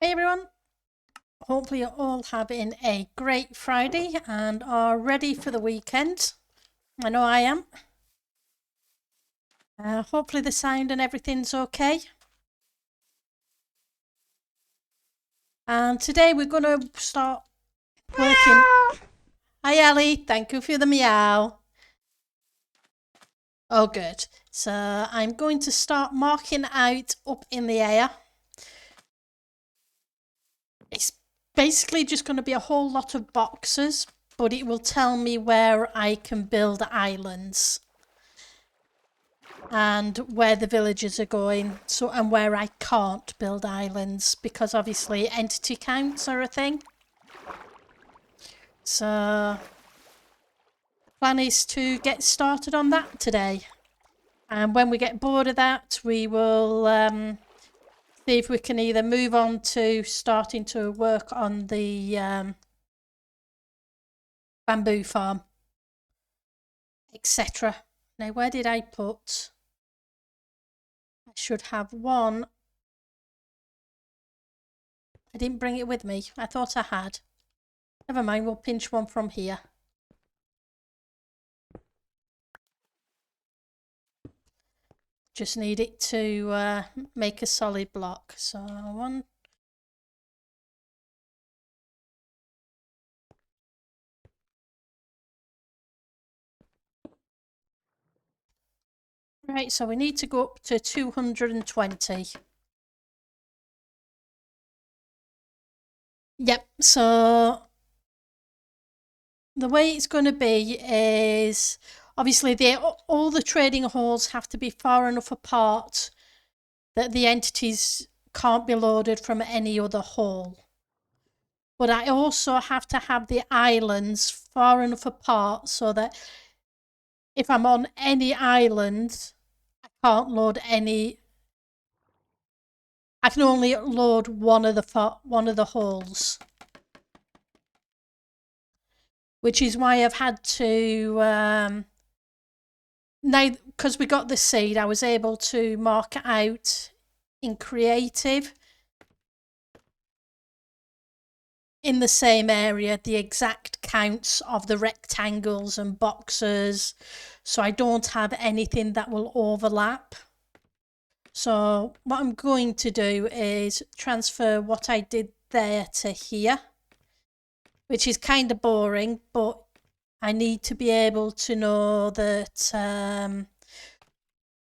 Hey everyone, hopefully you're all having a great Friday and are ready for the weekend. I know I am. Hopefully the sound and everything's okay. And today we're going to start working. Hi Ellie, thank you for the meow. Oh good. So I'm going to start marking out up in the air. It's basically just going to be a whole lot of boxes, but it will tell me where I can build islands and where the villagers are going, so and where I can't build islands because obviously entity counts are a thing. So plan is to get started on that today, and when we get bored of that we will see if we can either move on to starting to work on the bamboo farm, etc. Now where did I put? I should have one. I didn't bring it with me. I thought I had. Never mind, we'll pinch one from here. Just need it to make a solid block. So one. Right, so we need to go up to 220. Yep, so the way it's going to be is obviously all the trading halls have to be far enough apart that the entities can't be loaded from any other hall. But I also have to have the islands far enough apart so that if I'm on any island, I can't load any. I can only load one of the halls, which is why I've had to now, because we got the seed, I was able to mark it out in creative in the same area the exact counts of the rectangles and boxes, so I don't have anything that will overlap. So what I'm going to do is transfer what I did there to here, which is kind of boring, but I need to be able to know that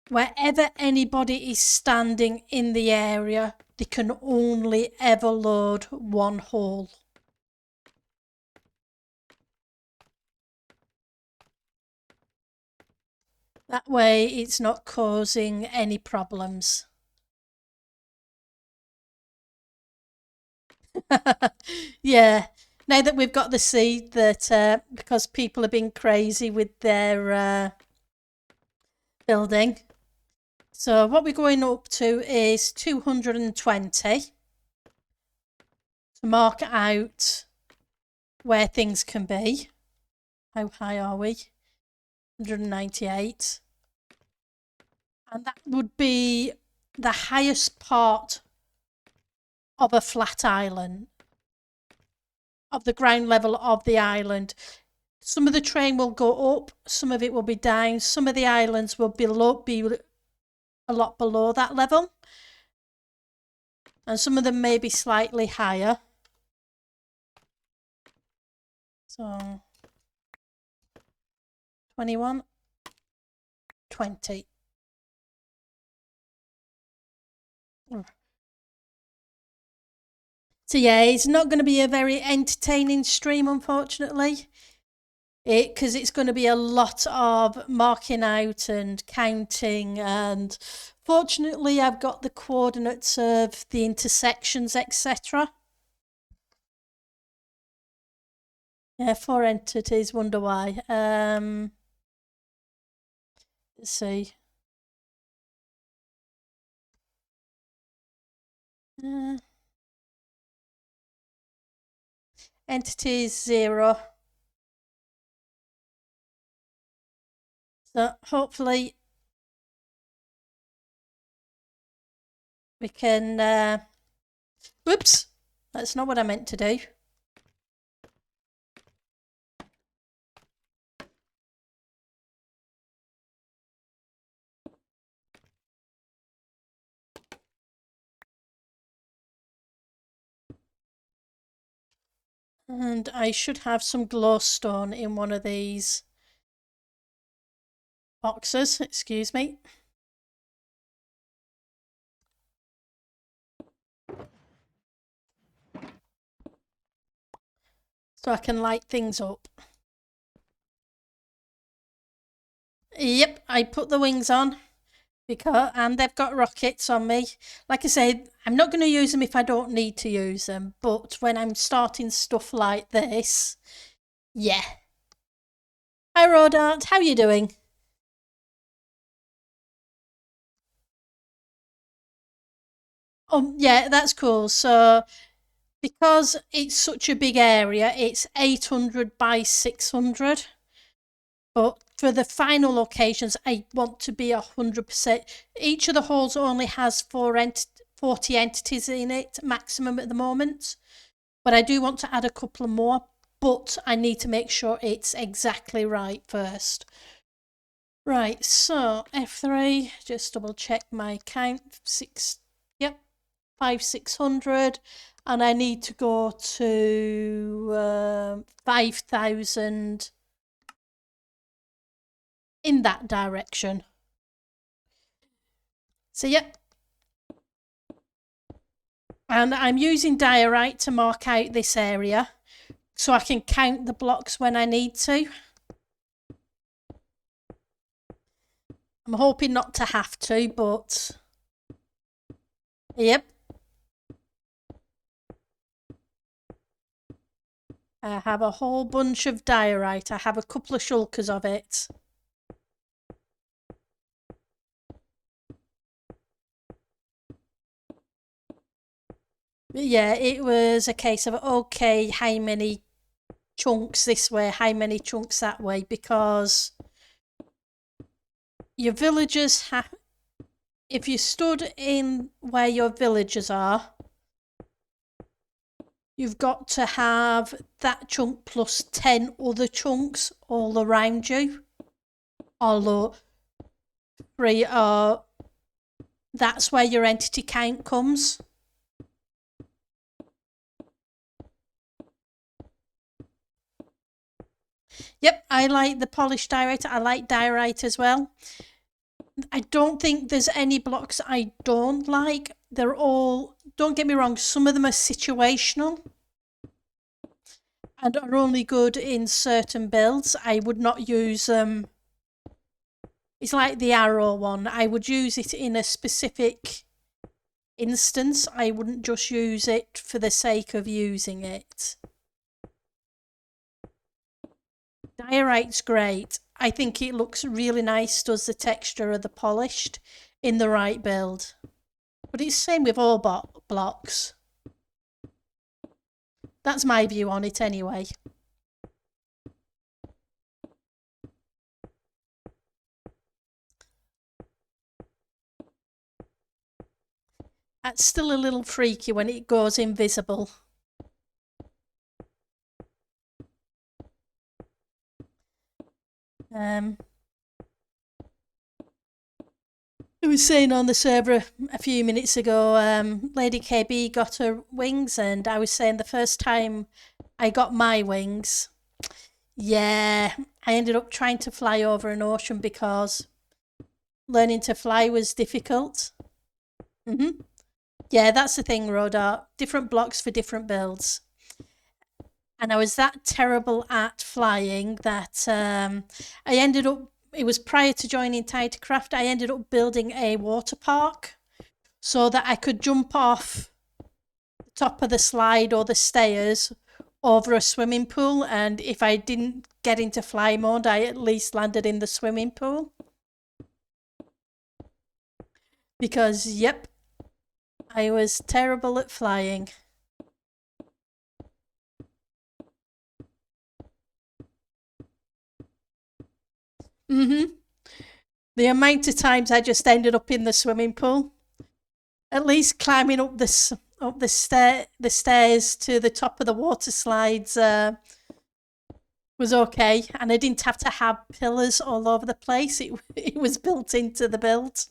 wherever anybody is standing in the area, they can only ever load one hole. That way it's not causing any problems. Yeah, now that we've got the seed that because people have been crazy with their building. So what we're going up to is 220 to mark out where things can be. How high are we? 198. And that would be the highest part of a flat island, of the ground level of the island. Some of the train will go up, some of it will be down, some of the islands will be a lot below that level, and some of them may be slightly higher. So 21, 20. So yeah, it's not going to be a very entertaining stream, unfortunately, because it's going to be a lot of marking out and counting, and fortunately I've got the coordinates of the intersections, etc. Yeah, 4 entities, wonder why. Let's see. Entities 0. So hopefully we can Whoops, that's not what I meant to do. And I should have some glowstone in one of these boxes, excuse me. So I can light things up. Yep, I put the wings on and they've got rockets on me. Like I said, I'm not going to use them if I don't need to use them, but when I'm starting stuff like this, yeah. Hi Rodart, how you doing? Yeah, that's cool. So because it's such a big area, it's 800 by 600. But for the final locations, I want to be 100%. Each of the halls only has 40 entities in it, maximum at the moment. But I do want to add a couple more, but I need to make sure it's exactly right first. Right, so F3, just double check my count. 600, and I need to go to 5,000 in that direction. So yep. And I'm using diorite to mark out this area so I can count the blocks when I need to. I'm hoping not to have to, but yep. I have a whole bunch of diorite. I have a couple of shulkers of it. Yeah, it was a case of, okay, how many chunks this way, how many chunks that way, because your villagers have, if you stood in where your villagers are, you've got to have that chunk plus 10 other chunks all around you. Although three are, that's where your entity count comes. Yep, I like the polished diorite. I like diorite as well. I don't think there's any blocks I don't like. They're all, don't get me wrong, some of them are situational and are only good in certain builds. I would not use them. It's like the arrow one. I would use it in a specific instance. I wouldn't just use it for the sake of using it. Diorite's great. I think it looks really nice, does the texture of the polished in the right build. But it's the same with all blocks. That's my view on it anyway. That's still a little freaky when it goes invisible. I was saying on the server a few minutes ago, Lady KB got her wings, and I was saying the first time I got my wings, yeah, I ended up trying to fly over an ocean because learning to fly was difficult. Yeah, that's the thing, Rodart. Different blocks for different builds. And I was that terrible at flying that I ended up, it was prior to joining Titancraft, I ended up building a water park so that I could jump off the top of the slide or the stairs over a swimming pool. And if I didn't get into fly mode, I at least landed in the swimming pool. Because, yep, I was terrible at flying. The amount of times I just ended up in the swimming pool. At least climbing up this, up the stairs to the top of the water slides was okay, and I didn't have to have pillars all over the place. It was built into the build.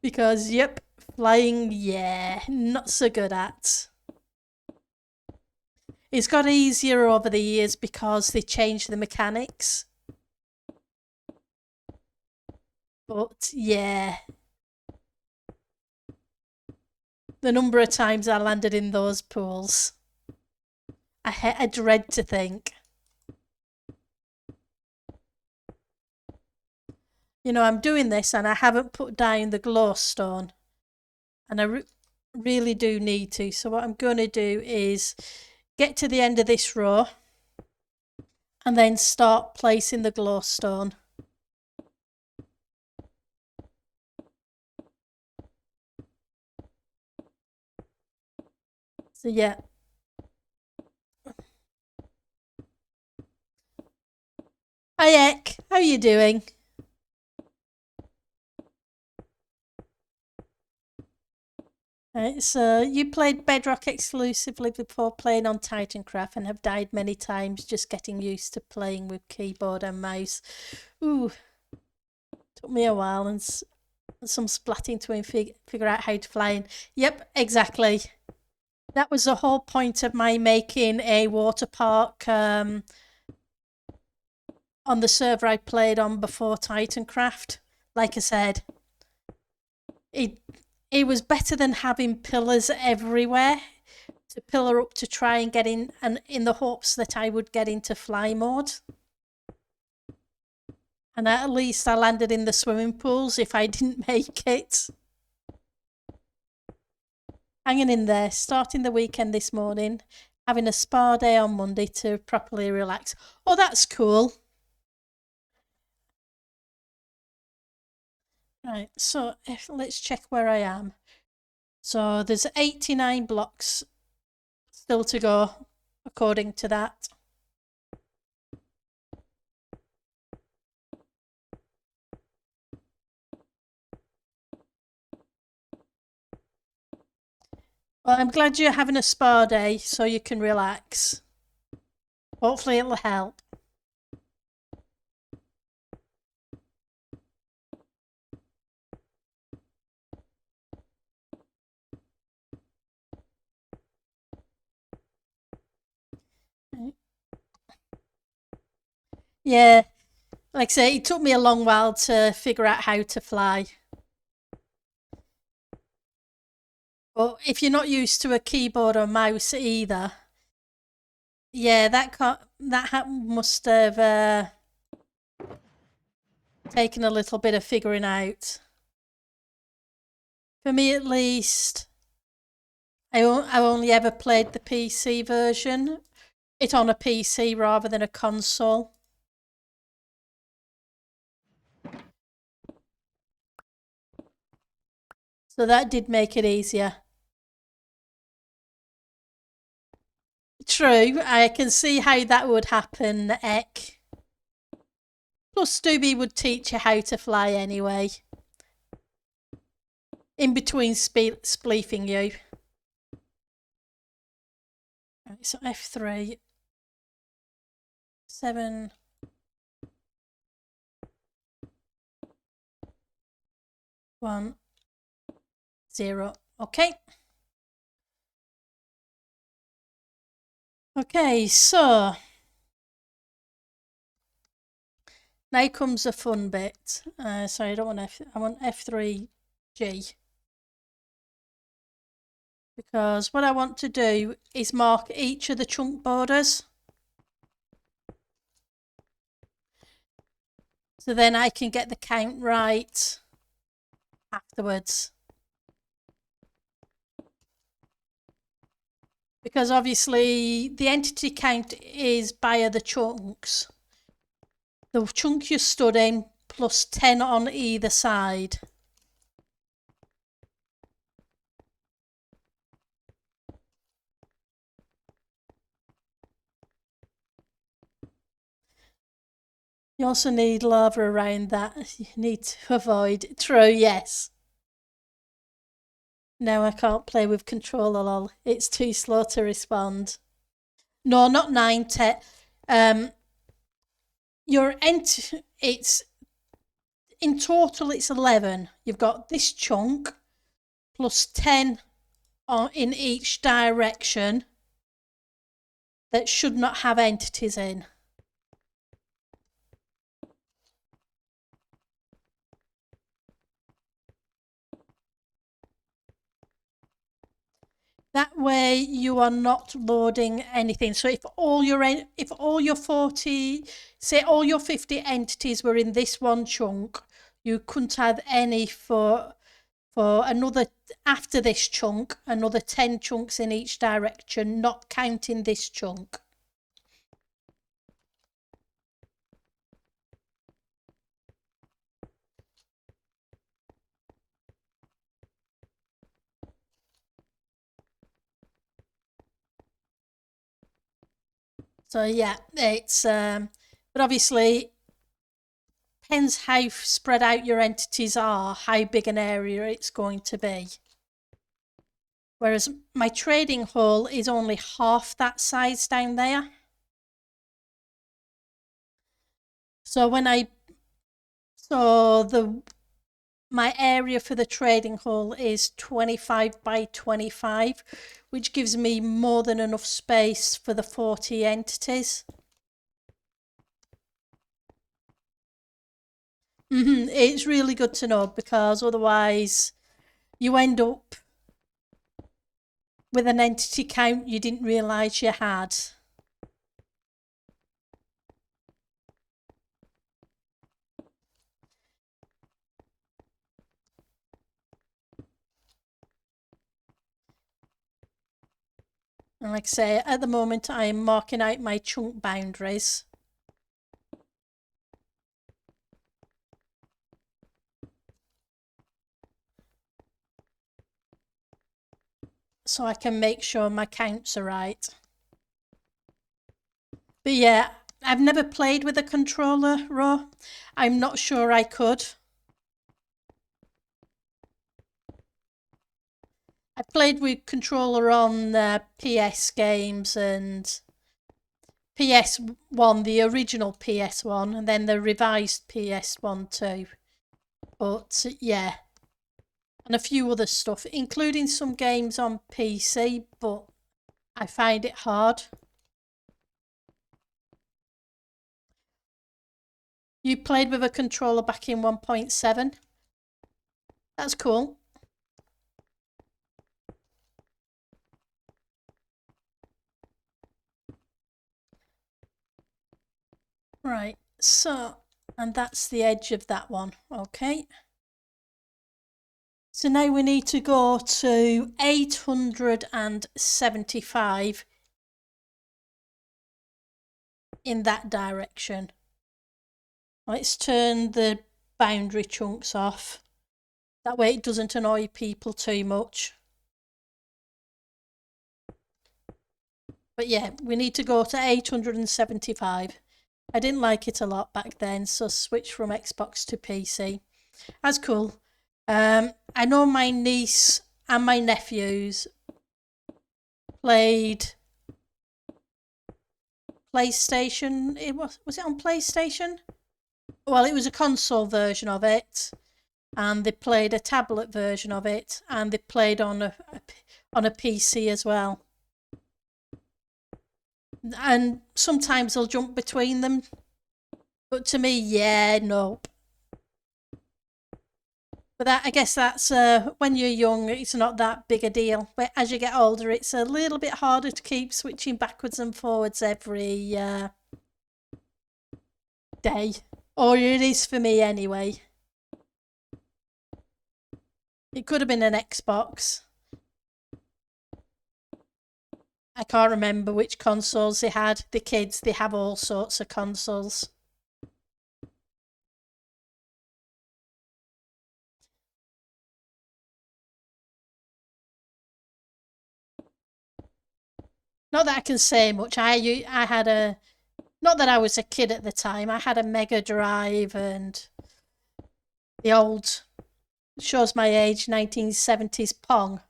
Because, yep, flying, yeah, not so good at. It's got easier over the years because they changed the mechanics. But, yeah. The number of times I landed in those pools. I dread to think. You know, I'm doing this and I haven't put down the glowstone. And I really do need to. So what I'm going to do is get to the end of this row and then start placing the glowstone. So yeah. Hi Ek, how are you doing? Right, so you played Bedrock exclusively before playing on Titancraft and have died many times just getting used to playing with keyboard and mouse. Ooh, took me a while and some splatting to figure out how to fly in. Yep, exactly. That was the whole point of my making a water park on the server I played on before Titancraft. Like I said, it was better than having pillars everywhere to pillar up to try and get in, and in the hopes that I would get into fly mode. And at least I landed in the swimming pools if I didn't make it. Hanging in there, starting the weekend this morning, having a spa day on Monday to properly relax. Oh, that's cool. Right, so let's check where I am. So there's 89 blocks still to go, according to that. Well, I'm glad you're having a spa day so you can relax. Hopefully it'll help. Yeah, like I say, it took me a long while to figure out how to fly. But if you're not used to a keyboard or mouse either, yeah, that must have taken a little bit of figuring out. For me, at least, I only ever played the PC version. It on a PC rather than a console. So that did make it easier. True, I can see how that would happen, Ek. Plus, Stubby would teach you how to fly anyway. In between spleefing you. Right, so F3. 7. 1. 0. Okay. Okay, so now comes the fun bit. Sorry, I don't want I want F3G. Because what I want to do is mark each of the chunk borders. So then I can get the count right afterwards. Because obviously the entity count is by the chunks. The chunk you stood in plus 10 on either side. You also need lava around that. You need to avoid. True, yes. No, I can't play with controller, lol. It's too slow to respond. No, not 9, 10. It's in total it's 11. You've got this chunk plus 10 in each direction that should not have entities in. That way you are not loading anything. So if all your 40, say all your 50 entities were in this one chunk, you couldn't have any for another, after this chunk, another 10 chunks in each direction, not counting this chunk. So yeah, it's but obviously depends how spread out your entities are, how big an area it's going to be. Whereas my trading hall is only half that size down there. So my area for the trading hall is 25 by 25, which gives me more than enough space for the 40 entities. It's really good to know, because otherwise you end up with an entity count you didn't realise you had. And like I say, at the moment I am marking out my chunk boundaries. So I can make sure my counts are right. But yeah, I've never played with a controller, Raw. I'm not sure I could. I played with controller on PS games and PS1, the original PS1, and then the revised PS1 too. But yeah, and a few other stuff, including some games on PC, but I find it hard. You played with a controller back in 1.7? That's cool. Right, so, and that's the edge of that one, okay. So now we need to go to 875 in that direction. Let's turn the boundary chunks off. That way it doesn't annoy people too much. But yeah, we need to go to 875. I didn't like it a lot back then, so switch from Xbox to PC. That's cool. I know my niece and my nephews played PlayStation. Was it on PlayStation? Well, it was a console version of it, and they played a tablet version of it, and they played on a PC as well. And sometimes they'll jump between them, but to me, yeah, nope. But I guess that's when you're young, it's not that big a deal. But as you get older, it's a little bit harder to keep switching backwards and forwards every day. Or it is for me anyway. It could have been an Xbox. I can't remember which consoles they had. The kids, they have all sorts of consoles. Not that I can say much. I had a, not that I was a kid at the time. I had a Mega Drive and the old Shows my age, 1970s Pong.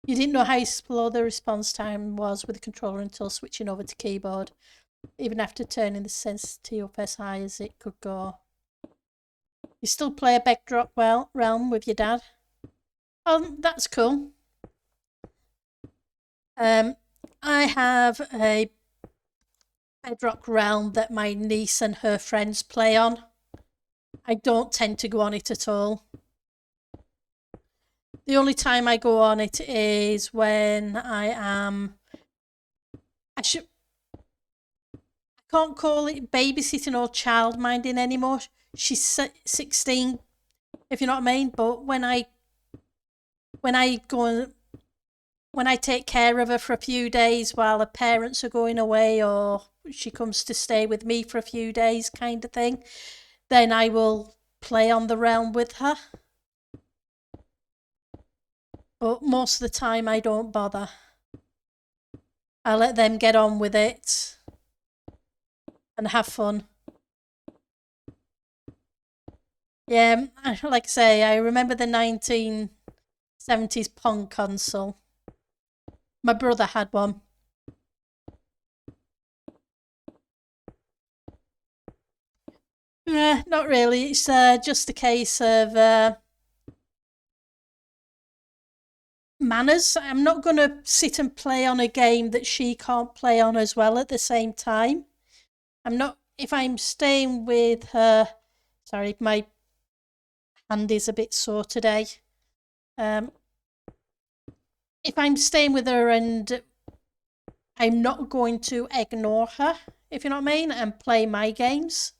You didn't know how slow the response time was with the controller until switching over to keyboard, even after turning the sensitivity up as high as it could go. You still play a Bedrock Realm with your dad? Oh, that's cool. I have a Bedrock Realm that my niece and her friends play on. I don't tend to go on it at all. The only time I go on it is when I can't call it babysitting or childminding anymore. She's 16, if you know what I mean. But when I take care of her for a few days while her parents are going away, or she comes to stay with me for a few days, kind of thing, then I will play on the realm with her. But most of the time I don't bother. I let them get on with it and have fun. Yeah, like I say, I remember the 1970s Pong console. My brother had one. Not really. It's just a case of manners. I'm not going to sit and play on a game that she can't play on as well at the same time. If I'm staying with her, sorry, my hand is a bit sore today. If I'm staying with her and I'm not going to ignore her, if you know what I mean, and play my games.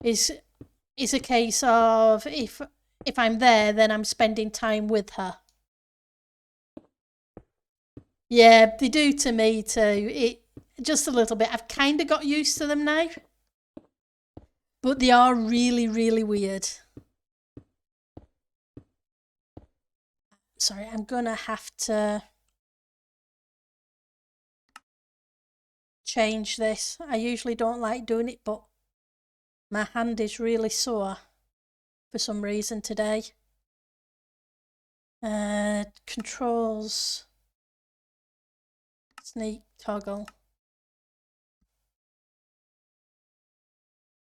Is a case of if I'm there, then I'm spending time with her. Yeah, they do to me too. Just a little bit. I've kind of got used to them now, but they are really, really weird. Sorry, I'm gonna have to change this. I usually don't like doing it, but my hand is really sore for some reason today. Controls, sneak toggle.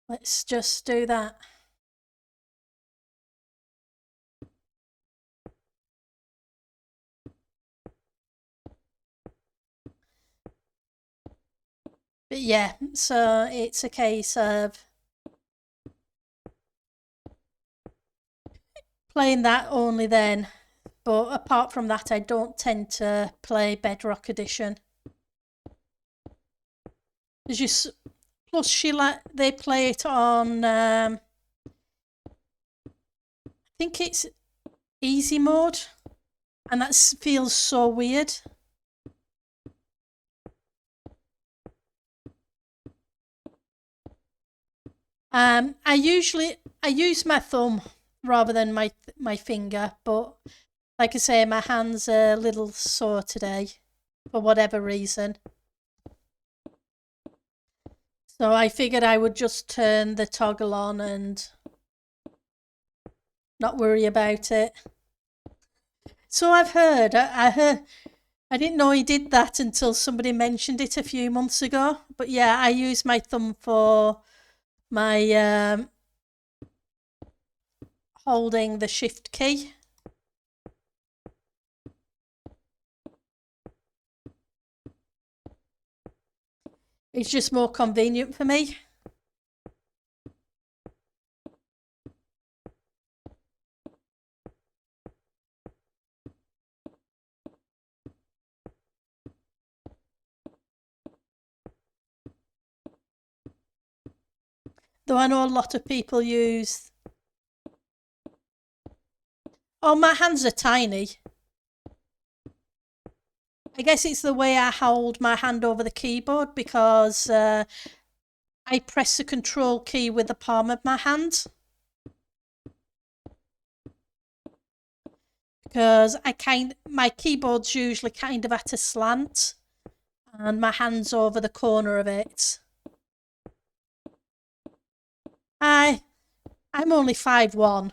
Let's just do that. But yeah, so it's a case of playing that only then. But apart from that, I don't tend to play Bedrock Edition. Plus, they play it on. I think it's easy mode, and that feels so weird. I use my thumb rather than my finger, but like I say, my hand's a little sore today for whatever reason. So I figured I would just turn the toggle on and not worry about it. So I've heard. I didn't know he did that until somebody mentioned it a few months ago. But yeah, I use my thumb for my holding the shift key. It's just more convenient for me. Though I know a lot of people use. Oh, my hands are tiny. I guess it's the way I hold my hand over the keyboard because I press the control key with the palm of my hand. Because my keyboard's usually kind of at a slant and my hand's over the corner of it. I'm only 5'1".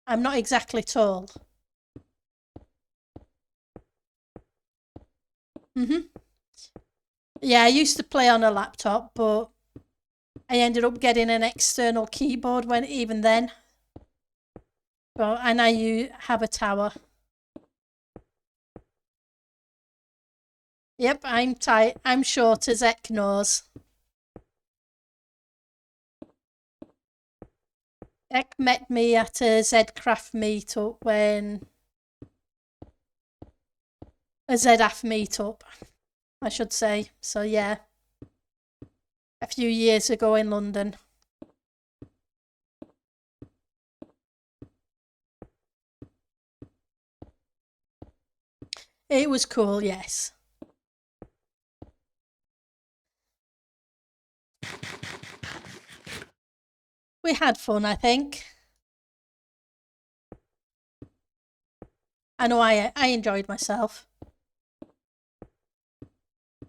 I'm not exactly tall. Yeah, I used to play on a laptop, but I ended up getting an external keyboard when even then. But and I have a tower. Yep, I'm tight. I'm short as Eck knows. Eck met me at a Zcraft meetup a ZAF meetup, I should say. So yeah, a few years ago in London. It was cool, yes. We had fun, I think. I know I enjoyed myself.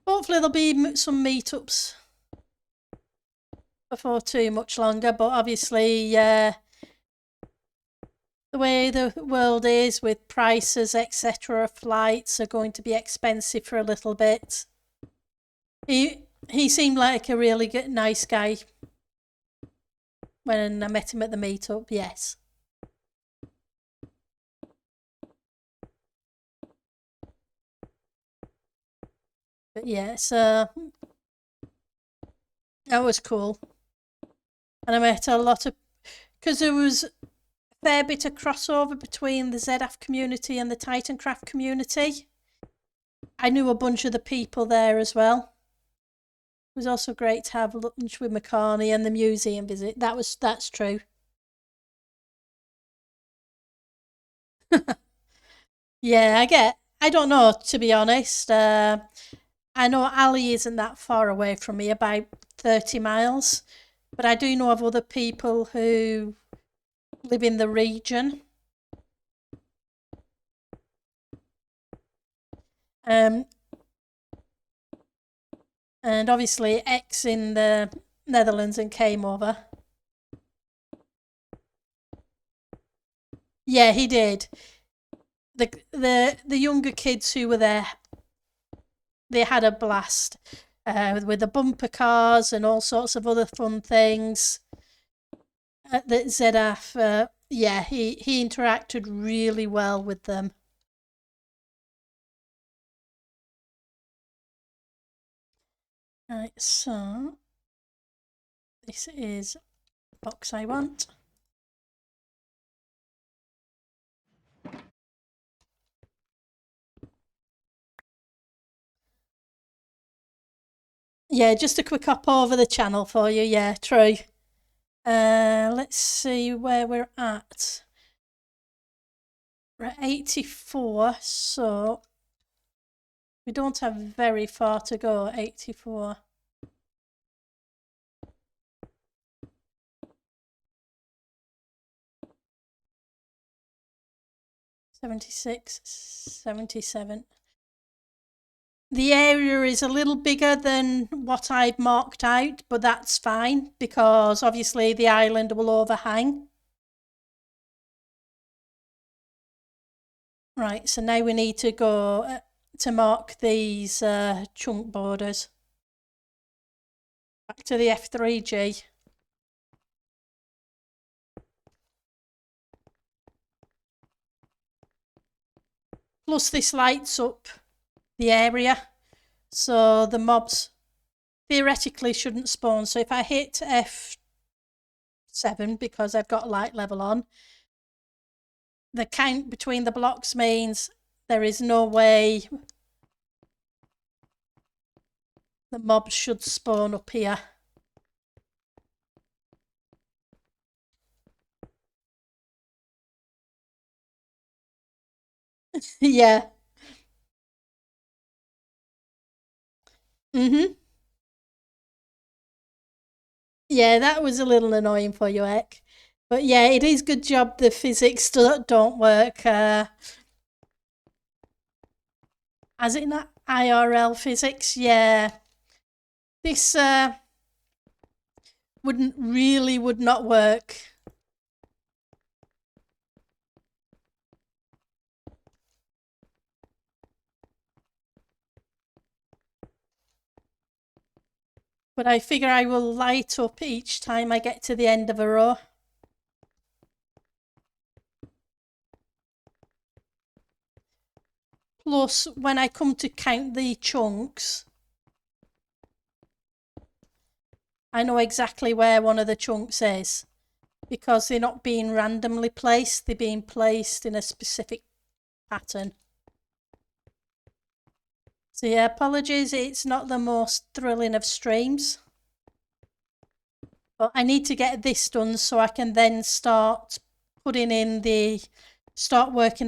Hopefully there'll be some meetups before too much longer, but obviously the way the world is with prices, etc., flights are going to be expensive for a little bit. He seemed like a really good, nice guy when I met him at the meetup, yes. But yeah, so that was cool. And I met a lot of, because there was a fair bit of crossover between the ZF community and the Titancraft community. I knew a bunch of the people there as well. It was also great to have lunch with McCartney and the museum visit. That's true. Yeah, I don't know, to be honest. I know Ali isn't that far away from me, about 30 miles, but I do know of other people who live in the region. Um, and obviously, X in the Netherlands and came over. Yeah, he did. The younger kids who were there, they had a blast with the bumper cars and all sorts of other fun things. At the ZF, yeah, he interacted really well with them. Right, so this is the box I want. Yeah, just a quick hop over the channel for you. Yeah, true. Let's see where we're at. We're at 84, so we don't have very far to go. 84. $76, $77. The area is a little bigger than what I'd marked out, but that's fine because obviously the island will overhang. Right, so now we need to go to mark these chunk borders. Back to the F3G. Plus this lights up the area, so the mobs theoretically shouldn't spawn. So if I hit F7 because I've got light level on, the count between the blocks means there is no way the mobs should spawn up here. Yeah. Yeah, that was a little annoying for you, Ek. But yeah, it is good job the physics don't work. As in IRL physics, yeah. This would not work. But I figure I will light up each time I get to the end of a row. Plus, when I come to count the chunks, I know exactly where one of the chunks is, because they're not being randomly placed, they're being placed in a specific pattern. So yeah, apologies, it's not the most thrilling of streams. But I need to get this done so I can then start working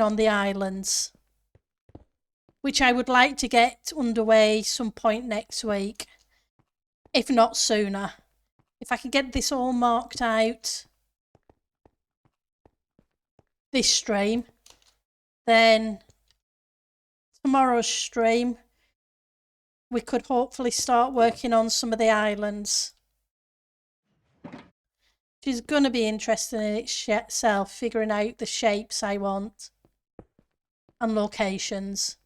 on the islands, which I would like to get underway some point next week, if not sooner. If I can get this all marked out this stream, then tomorrow's stream we could hopefully start working on some of the islands, which is going to be interesting in itself, figuring out the shapes I want and locations.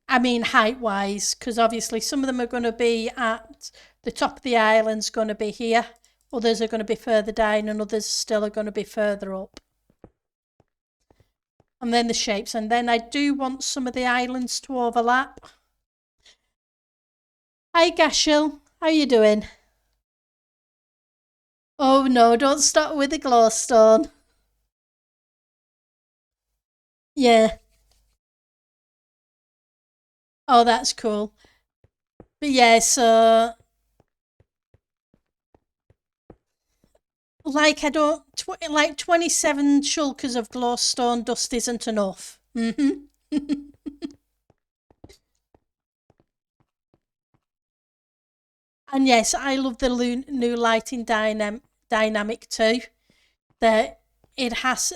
I mean height-wise, because obviously some of them are going to be at the top of the island's going to be here, others are going to be further down, and others still are going to be further up. And then the shapes, and then I do want some of the islands to overlap. Hi Gashel, how you doing? Oh no, don't start with the glowstone. Yeah. Oh, that's cool. But yeah, so like 27 shulkers of glowstone dust isn't enough. And yes, I love the new lighting dynamic too. That it has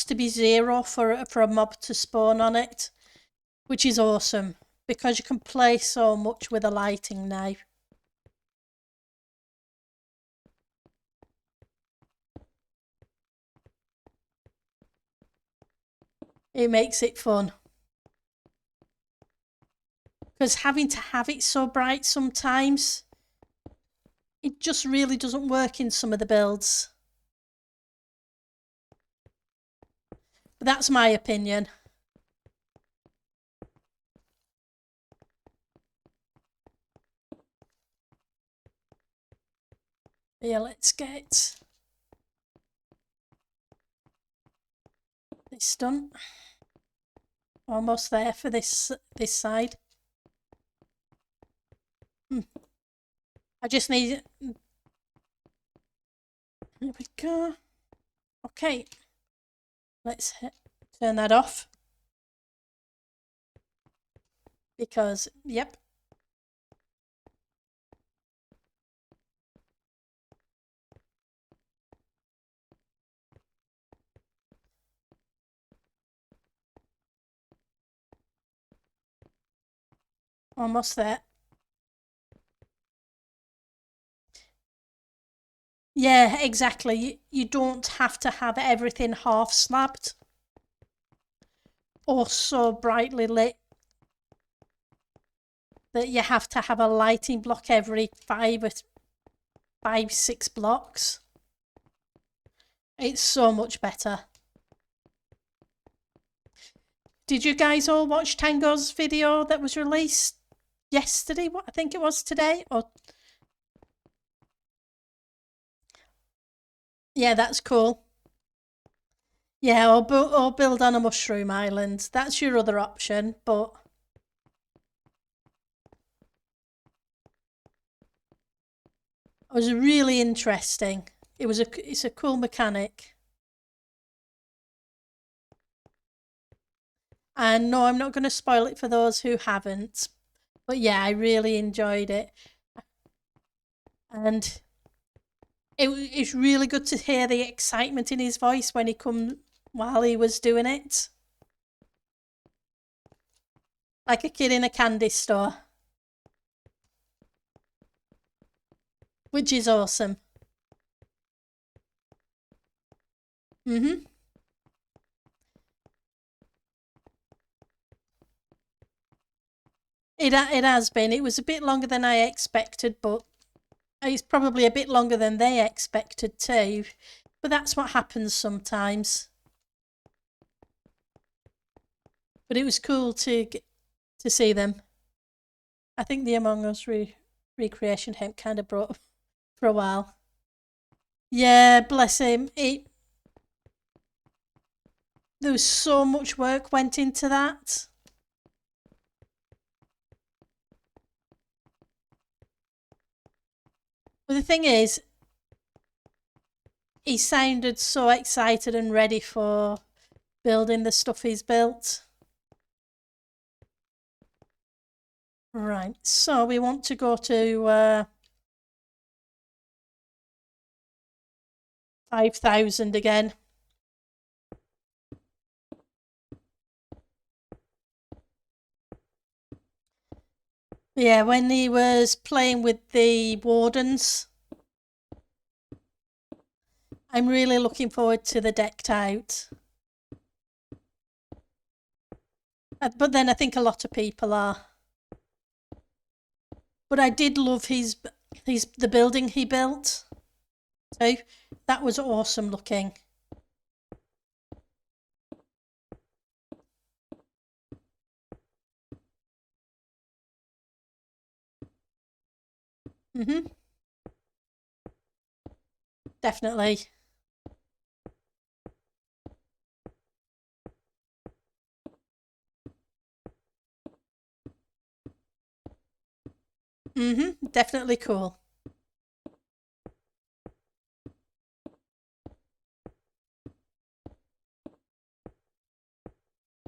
to be 0 for a mob to spawn on it, which is awesome because you can play so much with the lighting now. It makes it fun. Because having to have it so bright sometimes, it just really doesn't work in some of the builds. But that's my opinion. Yeah, let's get this done. Almost there for this side. I just need... There we go. Okay. Let's turn that off. Because, yep. Almost there. Yeah, exactly. You don't have to have everything half slabbed or so brightly lit that you have to have a lighting block every 5-6 blocks. It's so much better. Did you guys all watch Tango's video that was released yesterday? What I think it was today, or yeah, that's cool. Yeah, or build on a mushroom island. That's your other option, but it was really interesting. It's a cool mechanic. And no, I'm not going to spoil it for those who haven't. But yeah, I really enjoyed it. And it's really good to hear the excitement in his voice when he come while he was doing it. Like a kid in a candy store. which is awesome. Mm-hmm. It has been. It was a bit longer than I expected, but it's probably a bit longer than they expected too. But that's what happens sometimes. But it was cool to see them. I think the Among Us recreation hemp kind of brought for a while. Yeah, bless him. There was so much work went into that. But the thing is, he sounded so excited and ready for building the stuff he's built. Right, so we want to go to 5,000 again. Yeah, when he was playing with the wardens, I'm really looking forward to the decked out. But then I think a lot of people are. But I did love the building he built. So that was awesome looking. Mhm. Definitely. Definitely cool.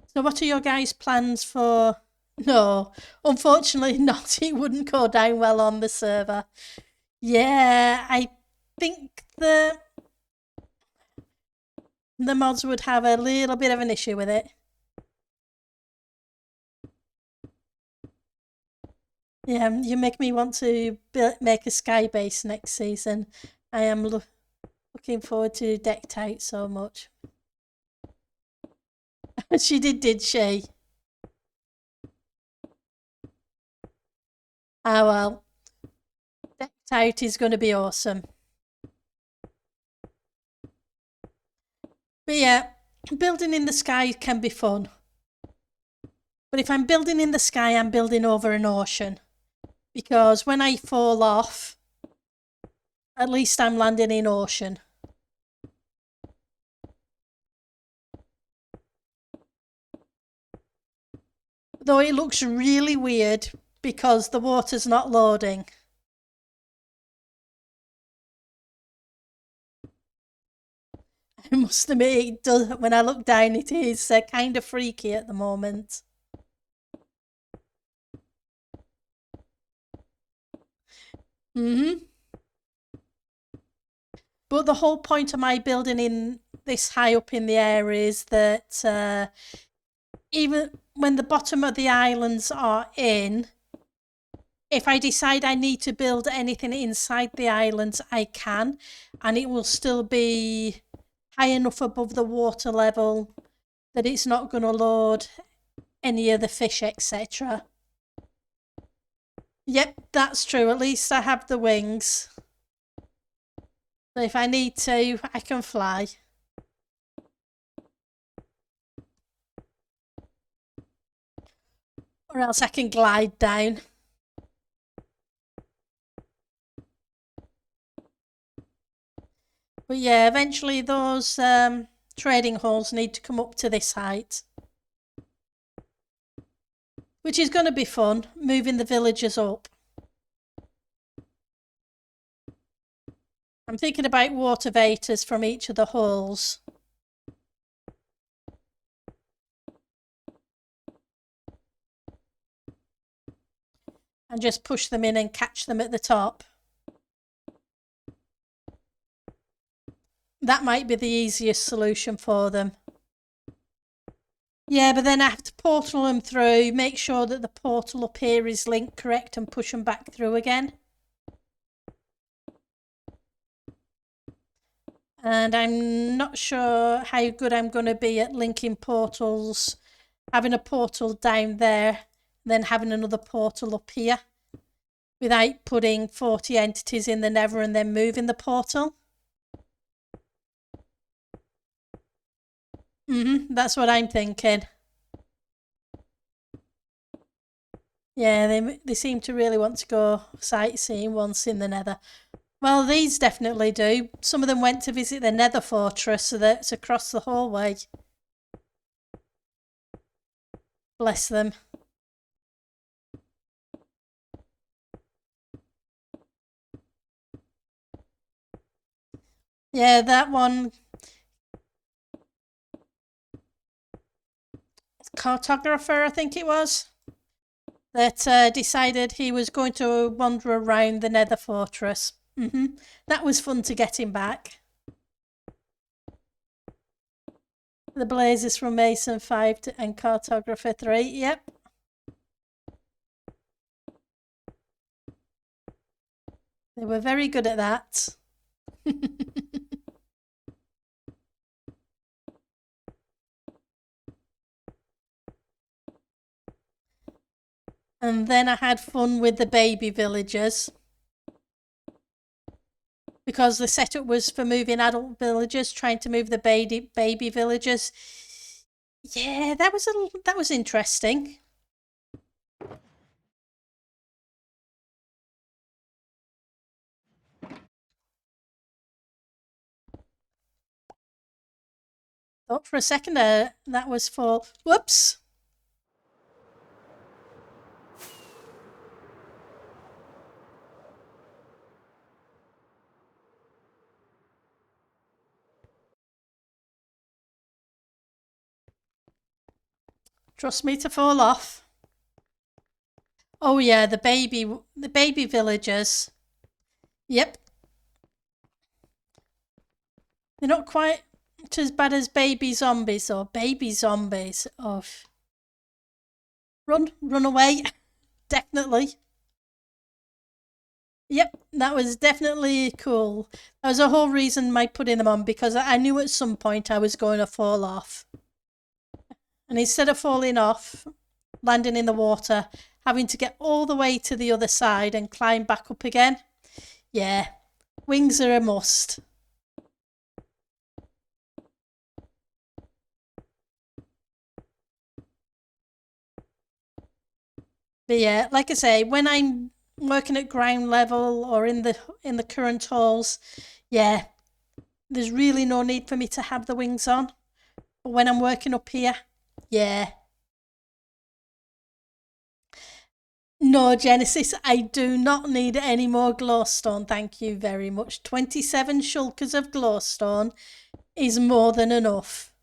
So what are your guys' plans for? No, unfortunately not. It wouldn't go down well on the server. Yeah, I think the mods would have a little bit of an issue with it. Yeah, you make me want to make a sky base next season. I am looking forward to decked out so much. She did she? Ah, well, decked out is going to be awesome. But yeah, building in the sky can be fun. But if I'm building in the sky, I'm building over an ocean. Because when I fall off, at least I'm landing in ocean. Though it looks really weird because the water's not loading. I must admit, it does, when I look down, it is kind of freaky at the moment. But the whole point of my building in this high up in the air is that even when the bottom of the islands are in, if I decide I need to build anything inside the islands, I can, and it will still be high enough above the water level that it's not going to load any of the fish, etc. Yep, that's true. At least I have the wings. So if I need to, I can fly. Or else I can glide down. But yeah, eventually those trading halls need to come up to this height. Which is going to be fun, moving the villagers up. I'm thinking about water vators from each of the halls. And just push them in and catch them at the top. That might be the easiest solution for them. Yeah, but then I have to portal them through, make sure that the portal up here is linked correct and push them back through again. And I'm not sure how good I'm going to be at linking portals, having a portal down there, then having another portal up here, without putting 40 entities in the Nether and then moving the portal. That's what I'm thinking. Yeah, they seem to really want to go sightseeing once in the Nether. Well, these definitely do. Some of them went to visit the Nether Fortress, so that's across the hallway. Bless them. Yeah, that one. Cartographer, I think it was, that decided he was going to wander around the Nether Fortress. That was fun to get him back. The Blazes from Mason 5 and Cartographer 3, yep. They were very good at that. And then I had fun with the baby villagers, because the setup was for moving adult villagers, trying to move the baby villagers. Yeah, that was interesting. Thought for a second that was for whoops. Trust me to fall off. Oh yeah, the baby villagers. Yep. They're not quite as bad as baby zombies or baby zombies. Oh, run away. Definitely. Yep, that was definitely cool. That was the whole reason my putting them on, because I knew at some point I was going to fall off. And instead of falling off, landing in the water, having to get all the way to the other side and climb back up again. Yeah, wings are a must. But yeah, like I say, when I'm working at ground level or in the current halls, yeah, there's really no need for me to have the wings on. But when I'm working up here, yeah. No, Genesis, I do not need any more glowstone, thank you very much. 27 shulkers of glowstone is more than enough.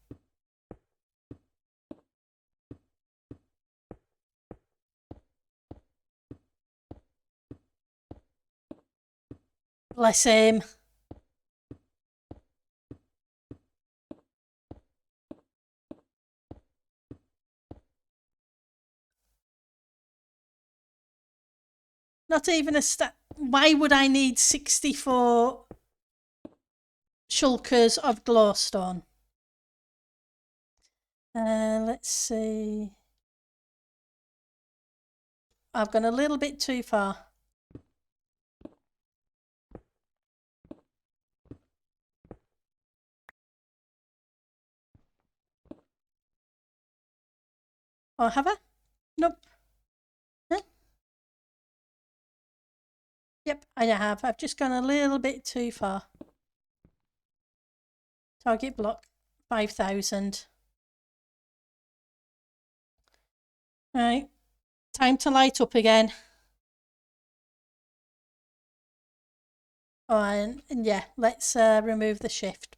Bless him. Not even a stat. Why would I need 64 shulkers of glowstone? Let's see. I've gone a little bit too far. Oh, have I? Nope. Huh? Yep, I have. I've just gone a little bit too far. Target block 5,000. Right, time to light up again. Oh, and yeah, let's remove the shift.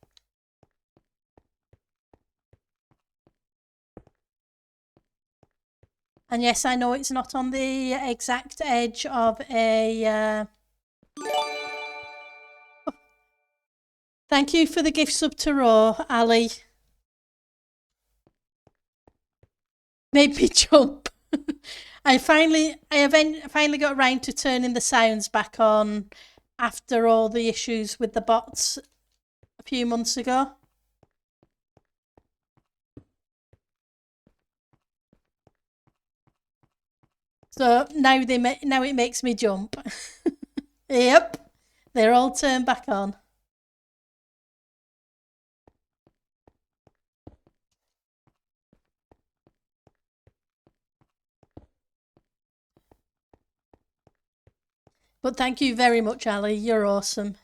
And yes, I know it's not on the exact edge of a... Thank you for the gift sub to Raw, Ali. Made me jump. I finally got around to turning the sounds back on after all the issues with the bots few months ago. So now now it makes me jump. Yep, they're all turned back on. But thank you very much, Ali. You're awesome.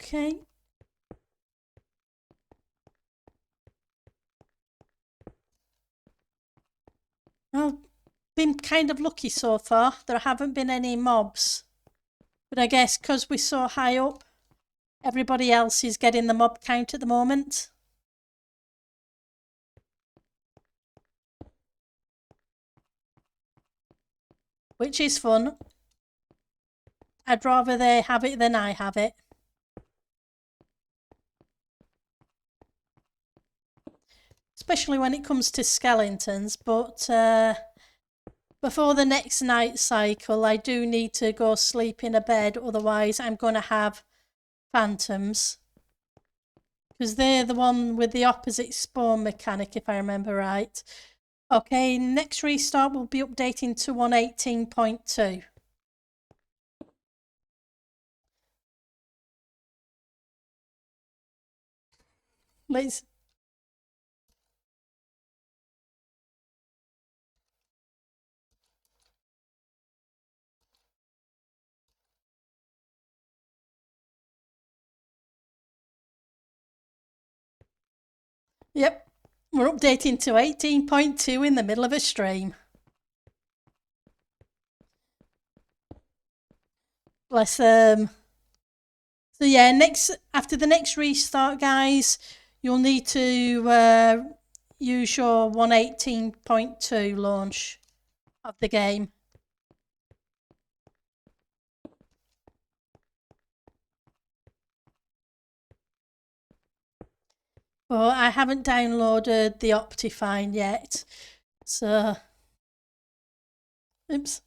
Okay. I've been kind of lucky so far. There haven't been any mobs. But I guess because we're so high up, everybody else is getting the mob count at the moment. Which is fun. I'd rather they have it than I have it. Especially when it comes to skeletons, but before the next night cycle, I do need to go sleep in a bed, otherwise I'm going to have phantoms. Because they're the one with the opposite spawn mechanic, if I remember right. Okay, next restart will be updating to 118.2. Let's... Yep, we're updating to 18.2 in the middle of a stream. Bless them. So yeah, after the next restart, guys, you'll need to use your 118.2 launch of the game. Well, I haven't downloaded the Optifine yet, so... Oops.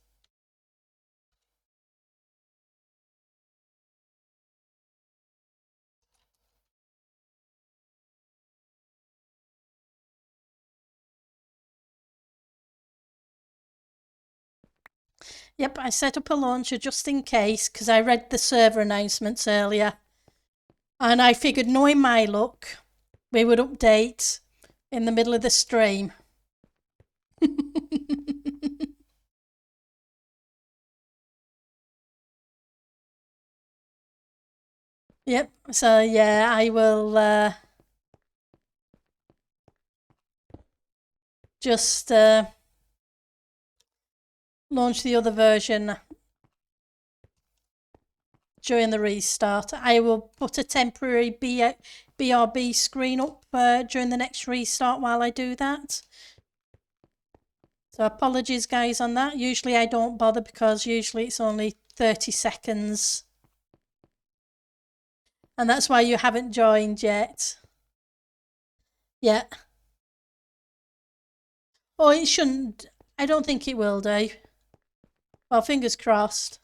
Yep, I set up a launcher just in case, because I read the server announcements earlier. And I figured, knowing my luck, we would update in the middle of the stream. Yep, so yeah, I will just launch the other version during the restart. I will put a temporary BRB screen up during the next restart while I do that. So apologies guys on that. Usually I don't bother because usually it's only 30 seconds. And that's why you haven't joined yet. Yeah. Oh, it shouldn't. I don't think it will do. Well, fingers crossed.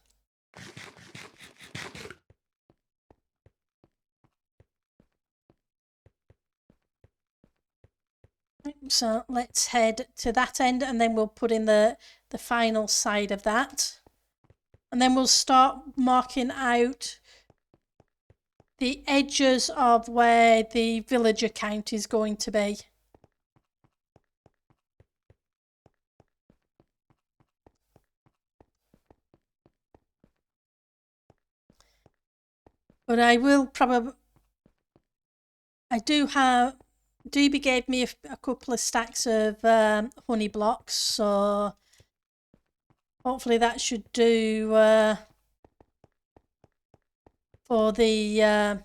So let's head to that end and then we'll put in the final side of that. And then we'll start marking out the edges of where the villager count is going to be. But I will probably... Doobie gave me a couple of stacks of honey blocks, so hopefully that should do for the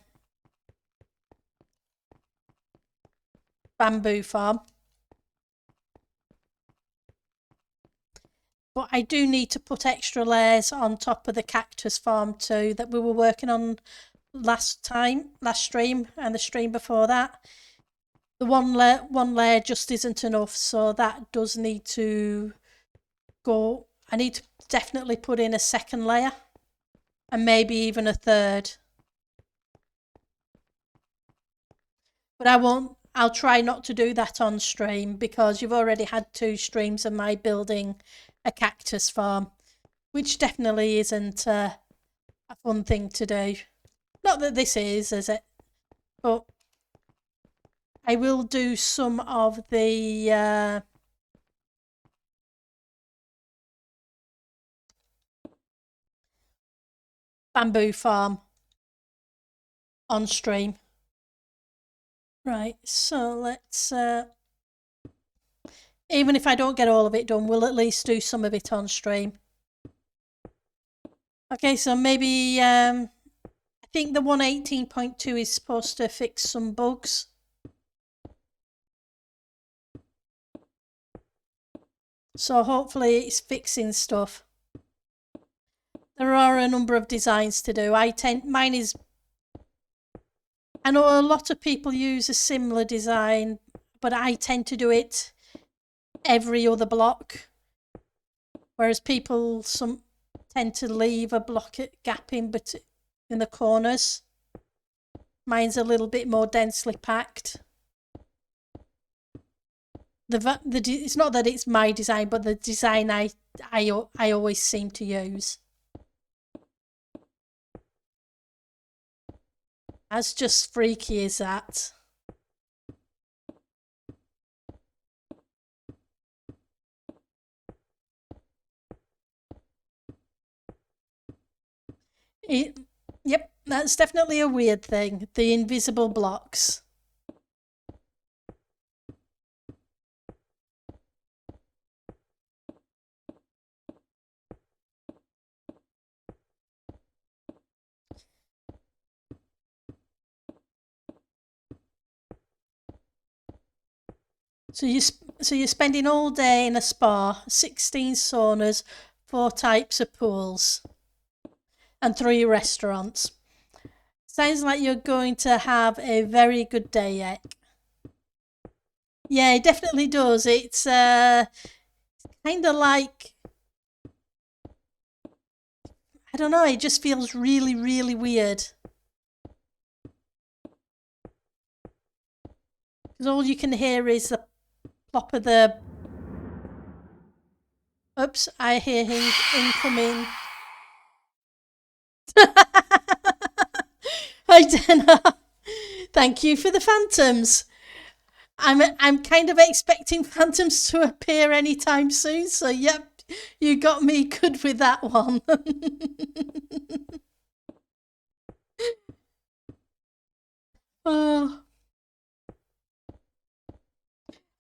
bamboo farm. But I do need to put extra layers on top of the cactus farm too that we were working on last stream and the stream before that. The one layer just isn't enough, so that does need to go. I need to definitely put in a second layer and maybe even a third. But I'll try not to do that on stream because you've already had 2 streams of my building a cactus farm, which definitely isn't a fun thing to do. Not that this is it? But I will do some of the bamboo farm on stream. Right, so let's, even if I don't get all of it done, we'll at least do some of it on stream. Okay, so maybe, I think the 118.2 is supposed to fix some bugs. So hopefully it's fixing stuff. There are a number of designs to do. Mine is, I know a lot of people use a similar design, but I tend to do it every other block. Whereas people tend to leave a block gap in the corners. Mine's a little bit more densely packed. It's not that it's my design, but the design I always seem to use. That's just freaky as that. Yep, that's definitely a weird thing. The invisible blocks. So you're spending all day in a spa, 16 saunas, 4 types of pools, and 3 restaurants. Sounds like you're going to have a very good day yet. Yeah, it definitely does. It's kind of like, I don't know, it just feels really, really weird. Because all you can hear is the plop of the. Oops, I hear him incoming. Hi, Dana. Thank you for the phantoms. I'm kind of expecting phantoms to appear anytime soon, so yep, you got me good with that one. Oh,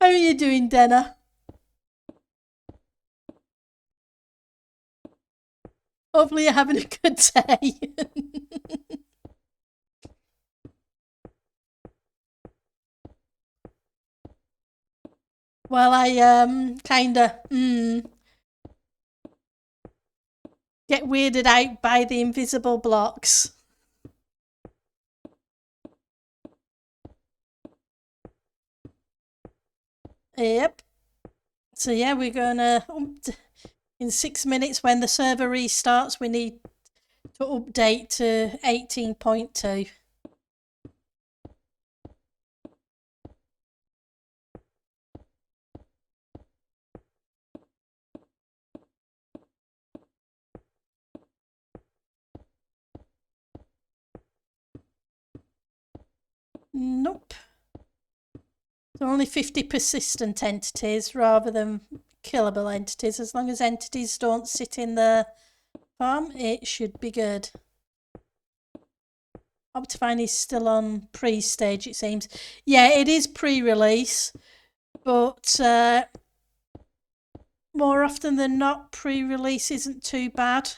how are you doing, Dana? Hopefully you're having a good day. Well, I kinda get weirded out by the invisible blocks. Yep. So yeah, we're gonna in 6 minutes when the server restarts, we need to update to 18.2. Nope. There are only 50 persistent entities rather than killable entities. As long as entities don't sit in the farm, it should be good. Optifine is still on pre-stage, it seems. Yeah, it is pre-release, but more often than not, pre-release isn't too bad.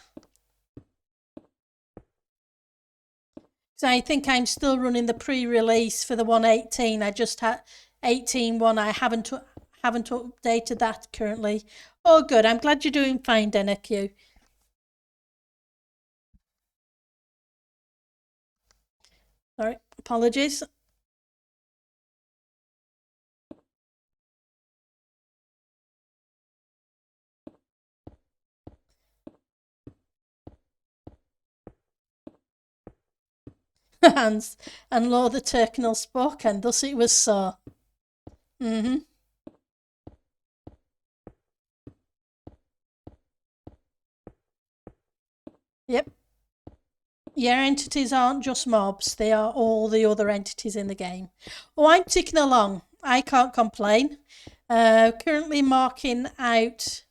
So I think I'm still running the pre-release for the 118. I just had 18.1. I haven't updated that currently. Oh, good. I'm glad you're doing fine, DenaQ. Sorry, apologies. and lo, the Turkinal spoke, and thus it was so. Yep. Your entities aren't just mobs, they are all the other entities in the game. Oh, I'm ticking along. I can't complain. Currently marking out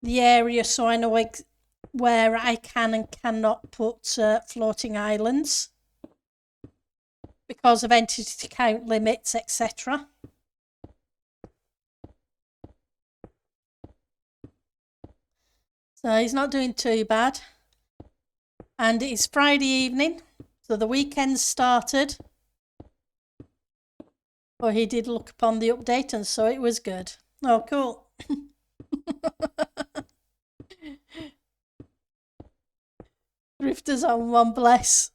the area so I know where I can and cannot put floating islands because of entity count limits, etc. So he's not doing too bad. And it's Friday evening, so the weekend started. But he did look upon the update, and so it was good. Oh, cool. Drifters on one, bless.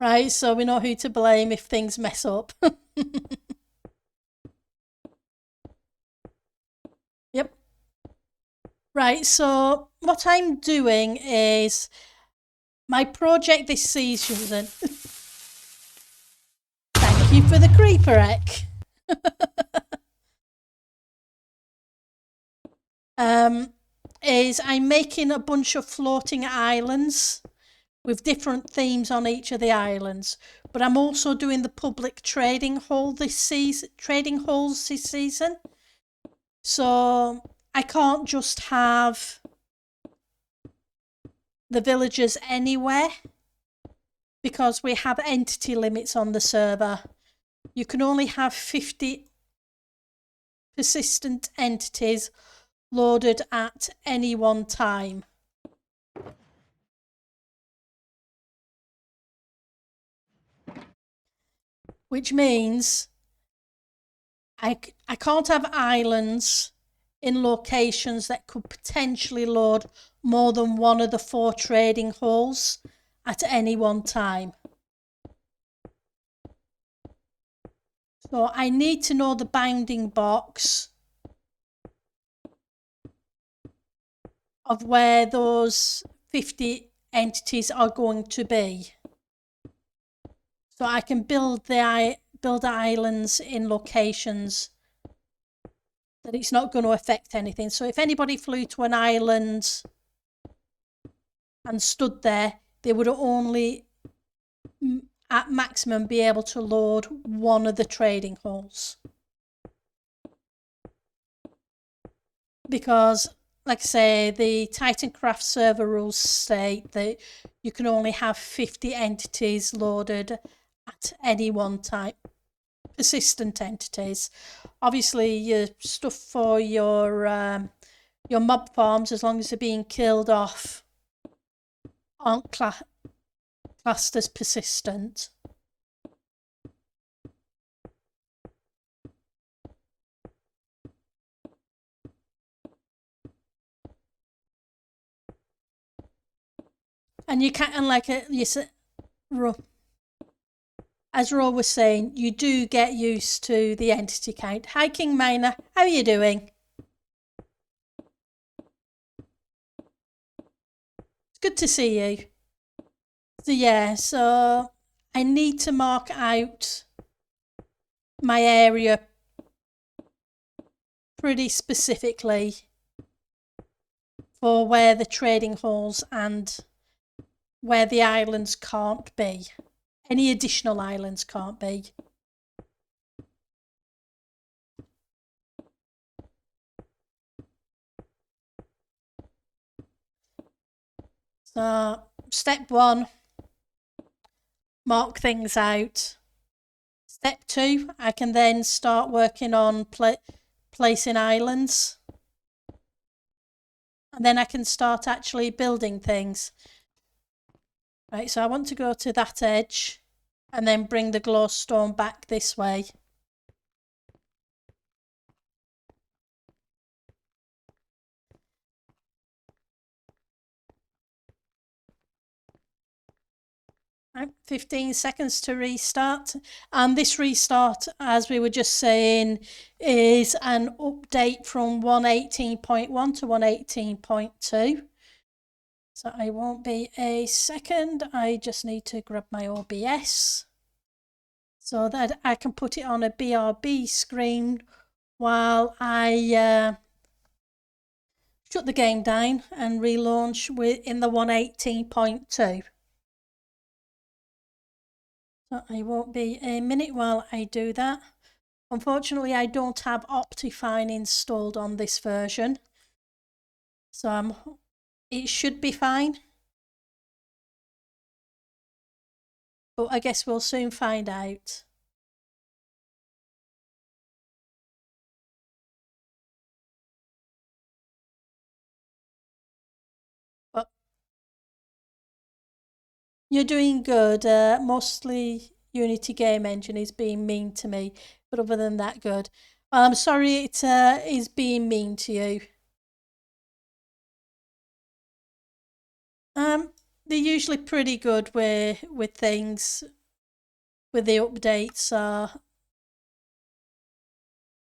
Right, so we know who to blame if things mess up. Yep. Right, so what I'm doing is my project this season. Thank you for the creeper egg. Is I'm making a bunch of floating islands with different themes on each of the islands. But I'm also doing the public trading halls this season. So I can't just have the villagers anywhere because we have entity limits on the server. You can only have 50 persistent entities loaded at any one time. Which means I can't have islands in locations that could potentially load more than one of the 4 trading halls at any one time. So I need to know the bounding box of where those 50 entities are going to be. So I can build islands in locations that it's not going to affect anything. So if anybody flew to an island and stood there, they would only at maximum be able to load one of the trading halls. Because, like I say, the Titancraft server rules state that you can only have 50 entities loaded at any one time. Persistent entities. Obviously, your stuff for your mob farms, as long as they're being killed off, aren't classed as persistent. And you can't, and like you said, as Ro was saying, you do get used to the entity count. Hi, King Miner. How are you doing? It's good to see you. So yeah, so I need to mark out my area pretty specifically for where the trading halls and where the islands can't be. Any additional islands can't be. So step 1, mark things out. Step 2, I can then start working on placing islands. And then I can start actually building things. Right, so I want to go to that edge and then bring the glowstone back this way. 15 seconds to restart. And this restart, as we were just saying, is an update from 1.18.1 to 1.18.2. So I won't be a second. I just need to grab my OBS so that I can put it on a BRB screen while I shut the game down and relaunch in the 1.18.2. So I won't be a minute while I do that. Unfortunately, I don't have Optifine installed on this version, so it should be fine. But I guess we'll soon find out. But you're doing good. Mostly Unity Game Engine is being mean to me, but other than that, good. I'm sorry it is being mean to you. They're usually pretty good with things, with the updates.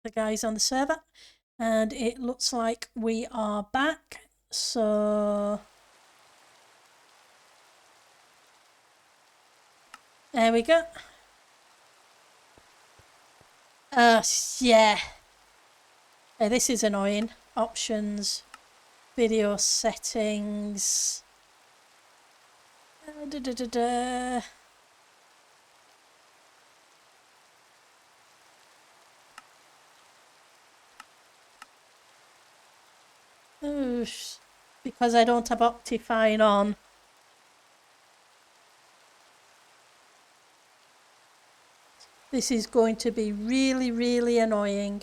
The guys on the server, and it looks like we are back. So there we go. Yeah. This is annoying. Options, video settings. Because I don't have Optifine on. This is going to be really, really annoying.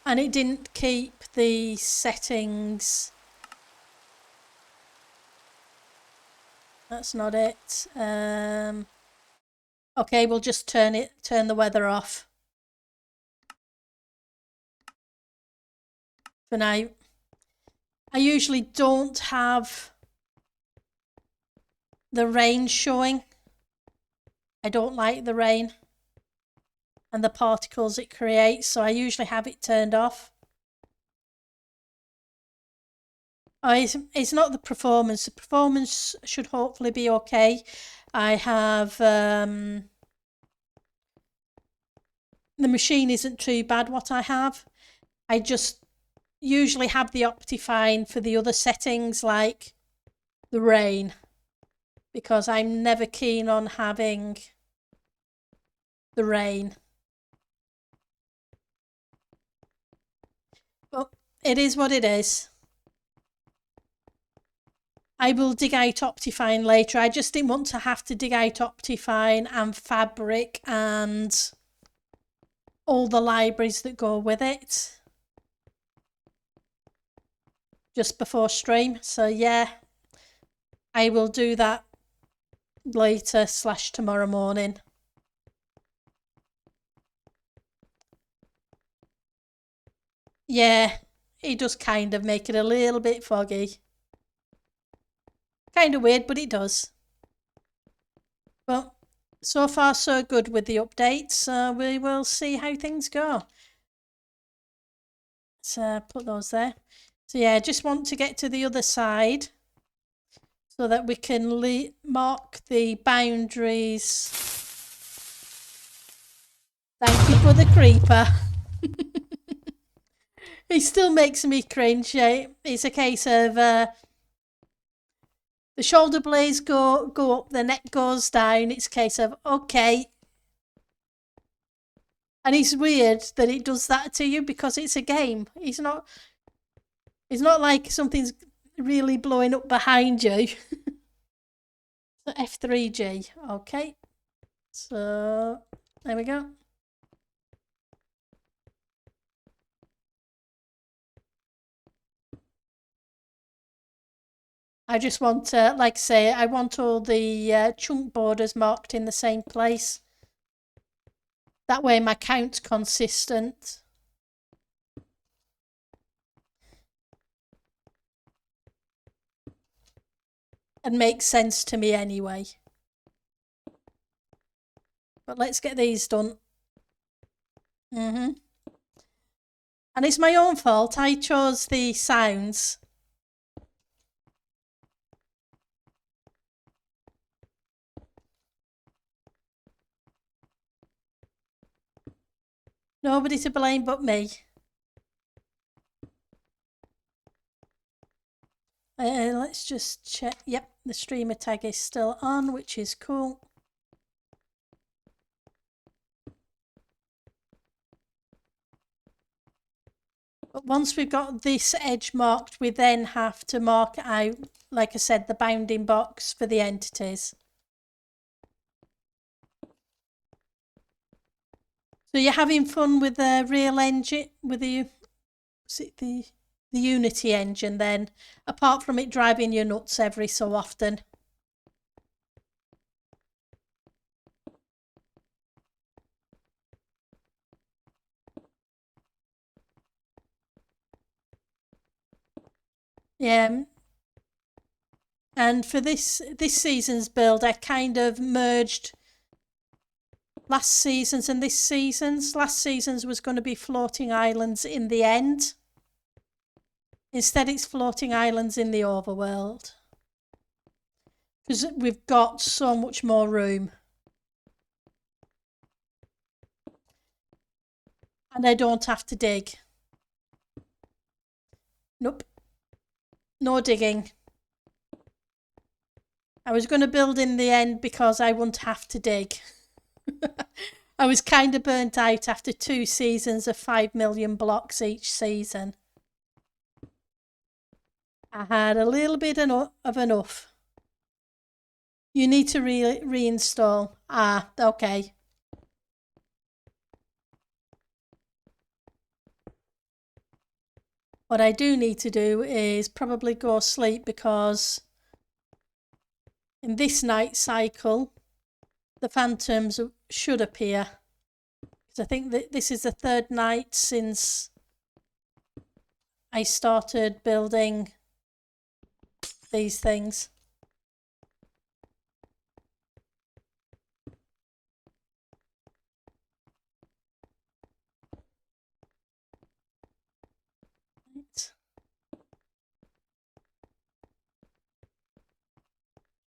And it didn't keep the settings. That's not it. Okay, we'll just turn the weather off for now. I usually don't have the rain showing. I don't like the rain and the particles it creates, so I usually have it turned off. Oh, it's not the performance. The performance should hopefully be okay. I have the machine isn't too bad what I have. I just usually have the Optifine for the other settings like the rain, because I'm never keen on having the rain. But it is what it is. I will dig out Optifine later. I just didn't want to have to dig out Optifine and Fabric and all the libraries that go with it just before stream. So yeah, I will do that later / tomorrow morning. Yeah, it does kind of make it a little bit foggy. Kind of weird, but it does. But so far so good with the updates. We will see how things go. Let's put those there. So yeah, just want to get to the other side so that we can mark the boundaries. Thank you for the creeper. It still makes me cringe. It's a case of the shoulder blades go up, the neck goes down. It's a case of okay. And it's weird that it does that to you because it's a game. It's not like something's really blowing up behind you. So F3G. Okay. So there we go. I just want to, like I say, I want all the chunk borders marked in the same place. That way my count's consistent. and makes sense to me anyway. But let's get these done. And it's my own fault. I chose the sounds. Nobody to blame but me. Let's just check. Yep, the streamer tag is still on, which is cool. But once we've got this edge marked, we then have to mark out, like I said, the bounding box for the entities. So you're having fun with the real engine, with the Unity engine then, apart from it driving you nuts every so often. Yeah. And for this season's build, I kind of merged last season's and this season's. Last season's was going to be floating islands in the end. Instead, it's floating islands in the overworld. Because we've got so much more room. And I don't have to dig. Nope. No digging. I was going to build in the end because I wouldn't have to dig. I was kind of burnt out after 2 seasons of 5 million blocks each season. I had a little bit of enough. You need to reinstall. Ah, okay. What I do need to do is probably go sleep because in this night cycle, the phantoms should appear. Because I think that this is the 3rd night since I started building these things. Right.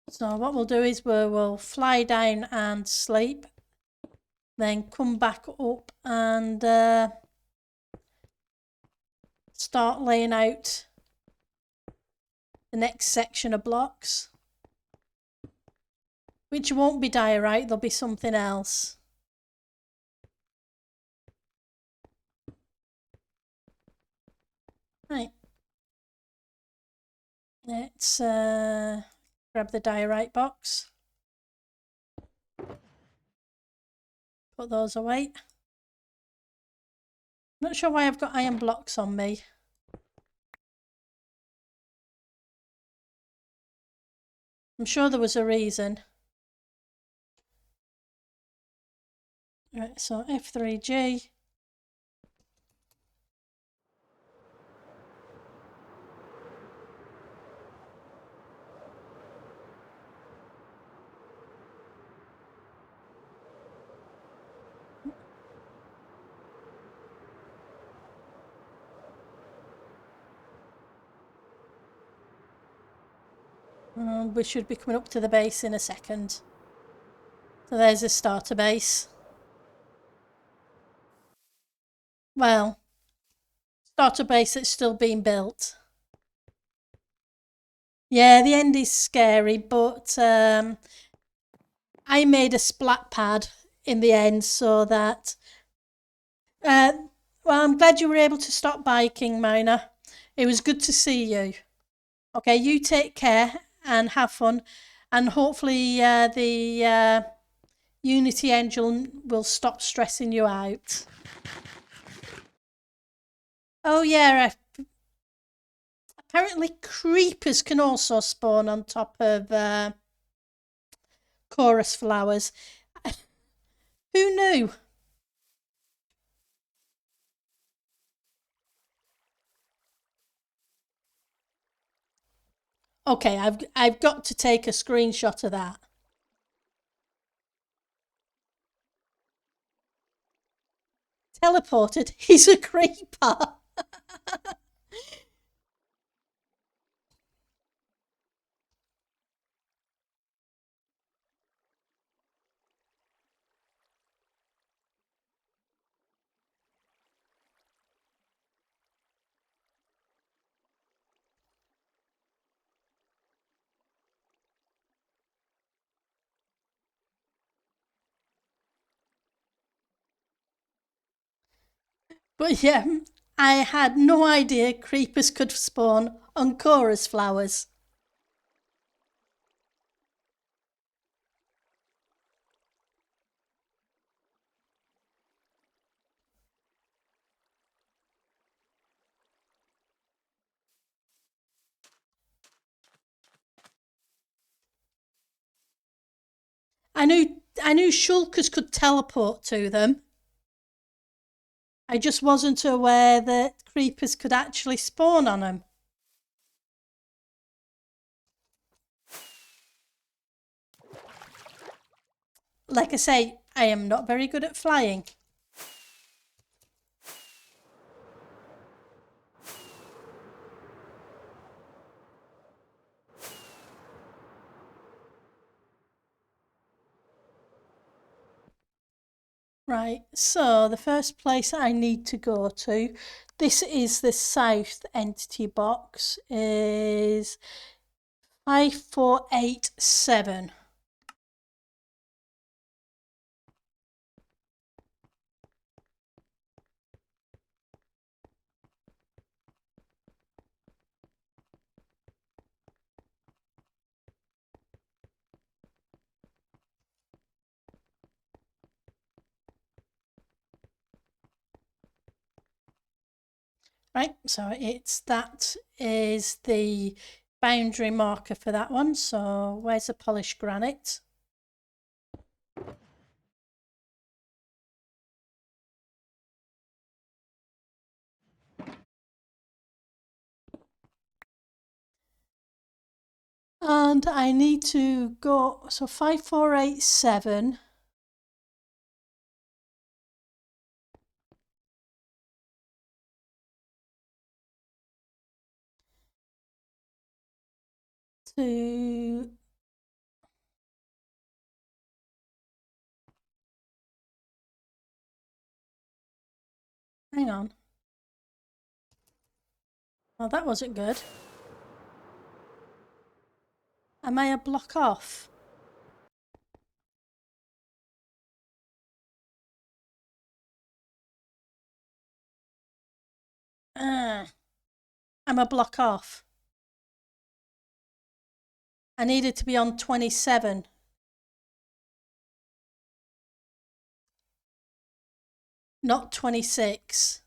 So what we'll do is we'll fly down and sleep, then come back up and start laying out the next section of blocks, which won't be diorite, there'll be something else. Right. Let's grab the diorite box. Put those away. Not sure why I've got iron blocks on me. I'm sure there was a reason. Right, so F3G. We should be coming up to the base in a second. So there's a starter base. Well, starter base that's still being built. Yeah, the end is scary, but I made a splat pad in the end so that... well, I'm glad you were able to stop by, King Miner. It was good to see you. Okay, you take care and have fun. And hopefully the Unity engine will stop stressing you out. Oh yeah, apparently creepers can also spawn on top of chorus flowers. Who knew? Okay, I've got to take a screenshot of that. Teleported. He's a creeper. But yeah, I had no idea creepers could spawn on chorus flowers. I knew shulkers could teleport to them. I just wasn't aware that creepers could actually spawn on them. Like I say, I am not very good at flying. Right, so the first place I need to go to, this is the south entity box, is 5487. Right, so that is the boundary marker for that one. So where's the polished granite? And I need to go, so 5487. To hang on. Well, that wasn't good. Am I a block off? I'm a block off. I needed to be on 27. Not 26.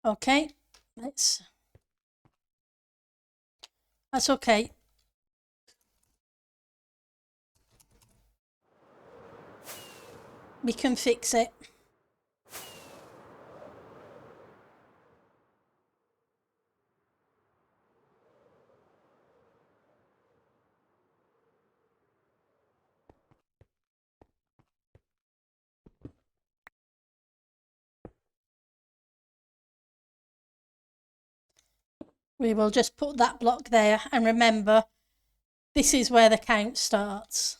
Okay, that's okay. We can fix it. We will just put that block there, and remember, this is where the count starts.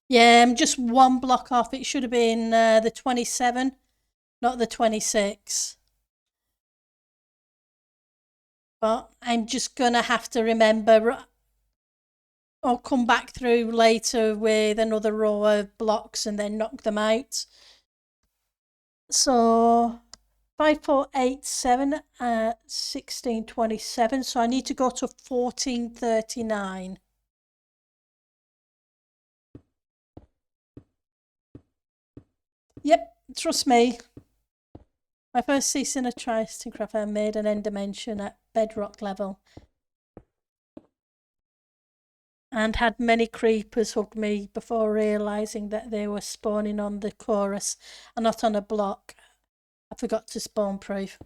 Yeah, I'm just one block off. It should have been the 27, not the 26. But I'm just going to have to remember, or come back through later with another row of blocks and then knock them out. So 5487 at 1627. So I need to go to 1439. Yep, trust me. My first season of Titancraft, I made an end dimension at bedrock level. and had many creepers hug me before realising that they were spawning on the chorus and not on a block. I forgot to spawn proof.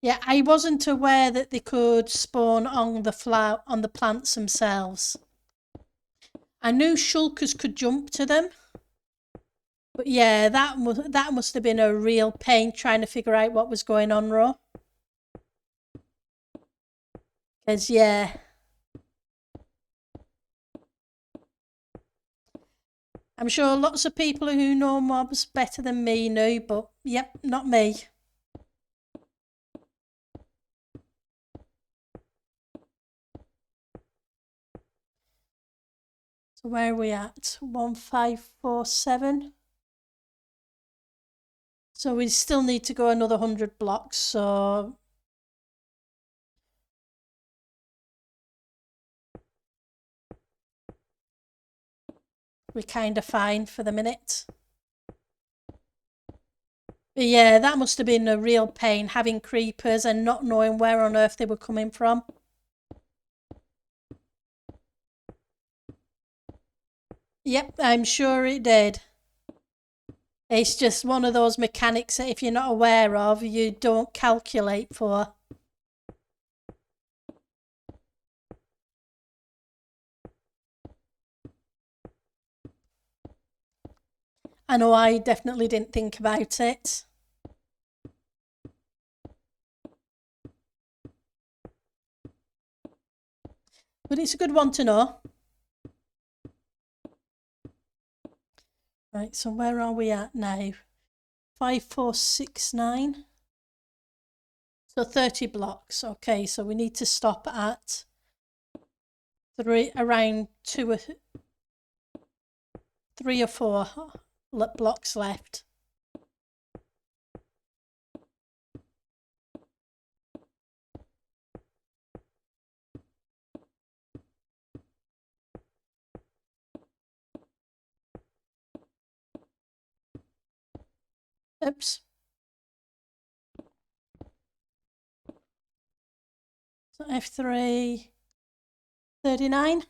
Yeah, I wasn't aware that they could spawn on the plants themselves. I knew shulkers could jump to them. But yeah, that must have been a real pain trying to figure out what was going on, Ro. Because, yeah. I'm sure lots of people who know mobs better than me knew, but yep, not me. So where are we at? 1547. So we still need to go another 100 blocks, so we're kind of fine for the minute. But yeah, that must have been a real pain, having creepers and not knowing where on earth they were coming from. Yep, I'm sure it did. It's just one of those mechanics that if you're not aware of, you don't calculate for. I know I definitely didn't think about it. But it's a good one to know. Right, so where are we at now? 5469. So 30 blocks. Okay, so we need to stop at around 3 or 4 blocks left. Oops. So F3, 39.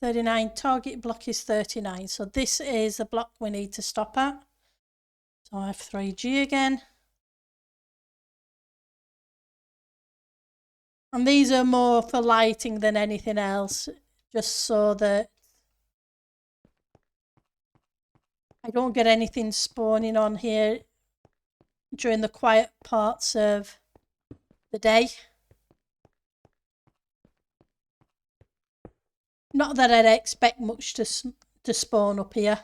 39, target block is 39. So this is the block we need to stop at. So F3G again. And these are more for lighting than anything else, just so that I don't get anything spawning on here during the quiet parts of the day. Not that I'd expect much to spawn up here.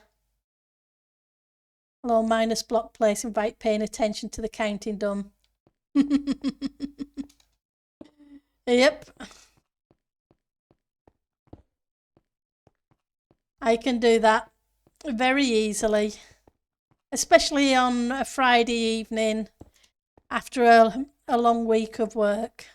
Hello, minus block place, invite paying attention to the counting done. Yep. I can do that very easily, especially on a Friday evening after a long week of work.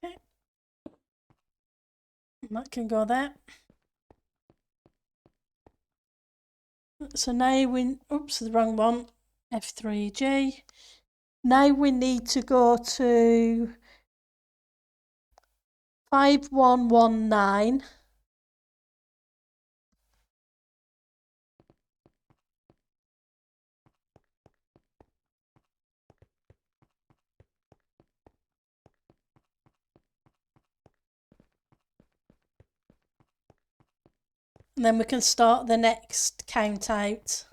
Okay. That can go there. So now oops, the wrong one, F3G. Now we need to go to 5119. And then we can start the next count out.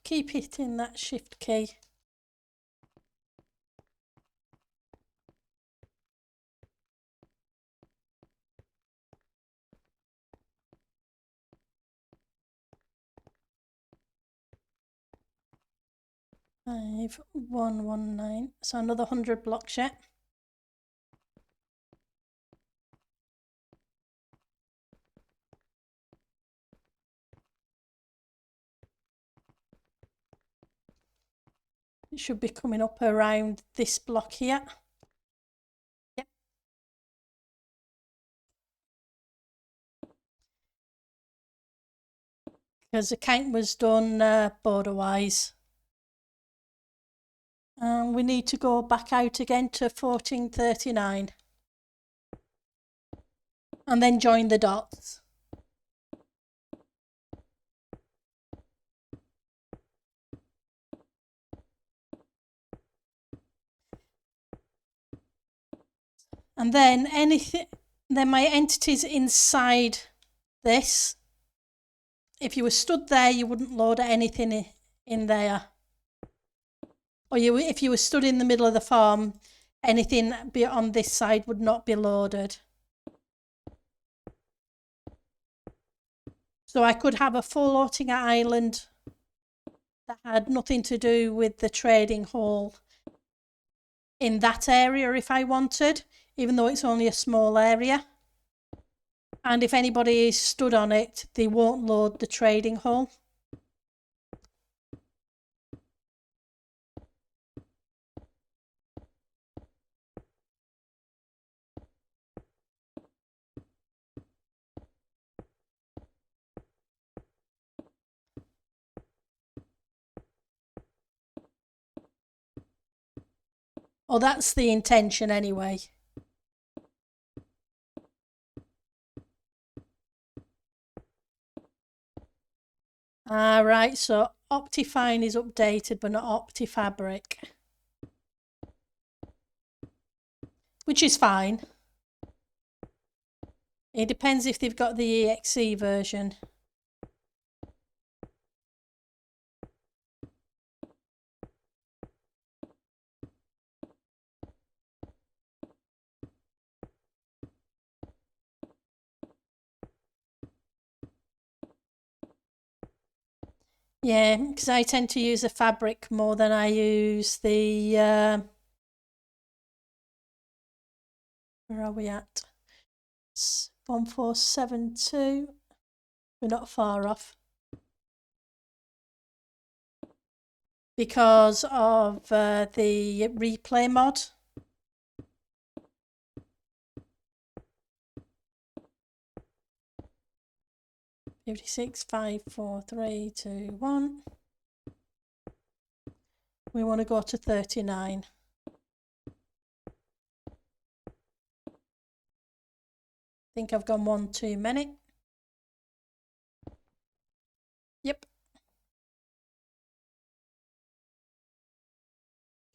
Keep hitting that shift key. Five, 119. So another 100 blocks yet. It should be coming up around this block here. Yep. Because the count was done border-wise. And we need to go back out again to 1439. And then join the dots. And then my entities inside this. If you were stood there, you wouldn't load anything in there. Or if you were stood in the middle of the farm, anything on this side would not be loaded. So I could have a full floating island that had nothing to do with the trading hall in that area if I wanted, even though it's only a small area. And if anybody is stood on it, they won't load the trading hall. Oh, that's the intention anyway. Right, so Optifine is updated, but not OptiFabric. Which is fine. It depends if they've got the EXE version. Yeah, because I tend to use the fabric more than I use the... where are we at? It's 1472. We're not far off. Because of the replay mod. $56, 5, 4, 3, 2, 1. We want to go to 39. I think I've gone one too many. Yep.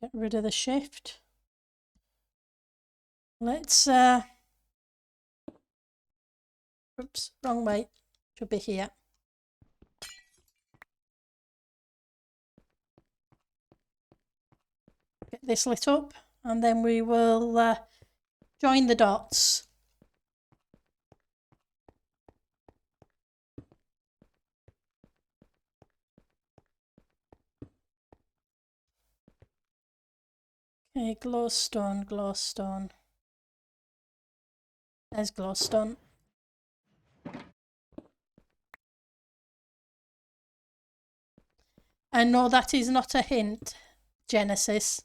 Get rid of the shift. Let's oops, wrong way. Should be here. Get this lit up, and then we will join the dots. Okay, glowstone, glowstone. There's glowstone. And no, that is not a hint, Genesis.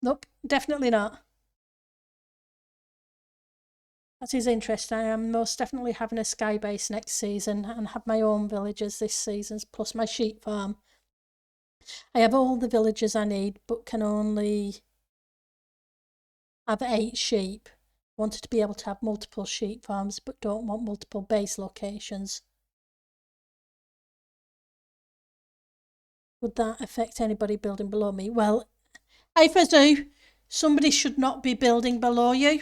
Nope, definitely not. That is interesting. I am most definitely having a sky base next season and have my own villagers this season, plus my sheep farm. I have all the villagers I need, but can only have 8 sheep. Wanted to be able to have multiple sheep farms, but don't want multiple base locations. Would that affect anybody building below me? Well, if I do, somebody should not be building below you.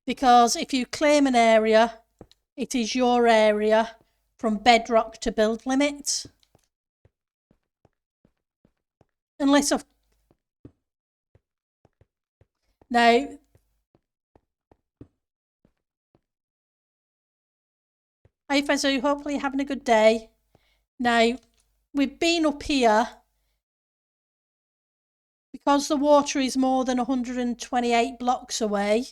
Because if you claim an area, it is your area from bedrock to build limit. Unless I've... Now, hi Fezzu, hopefully you're having a good day. Now, we've been up here because the water is more than 128 blocks away.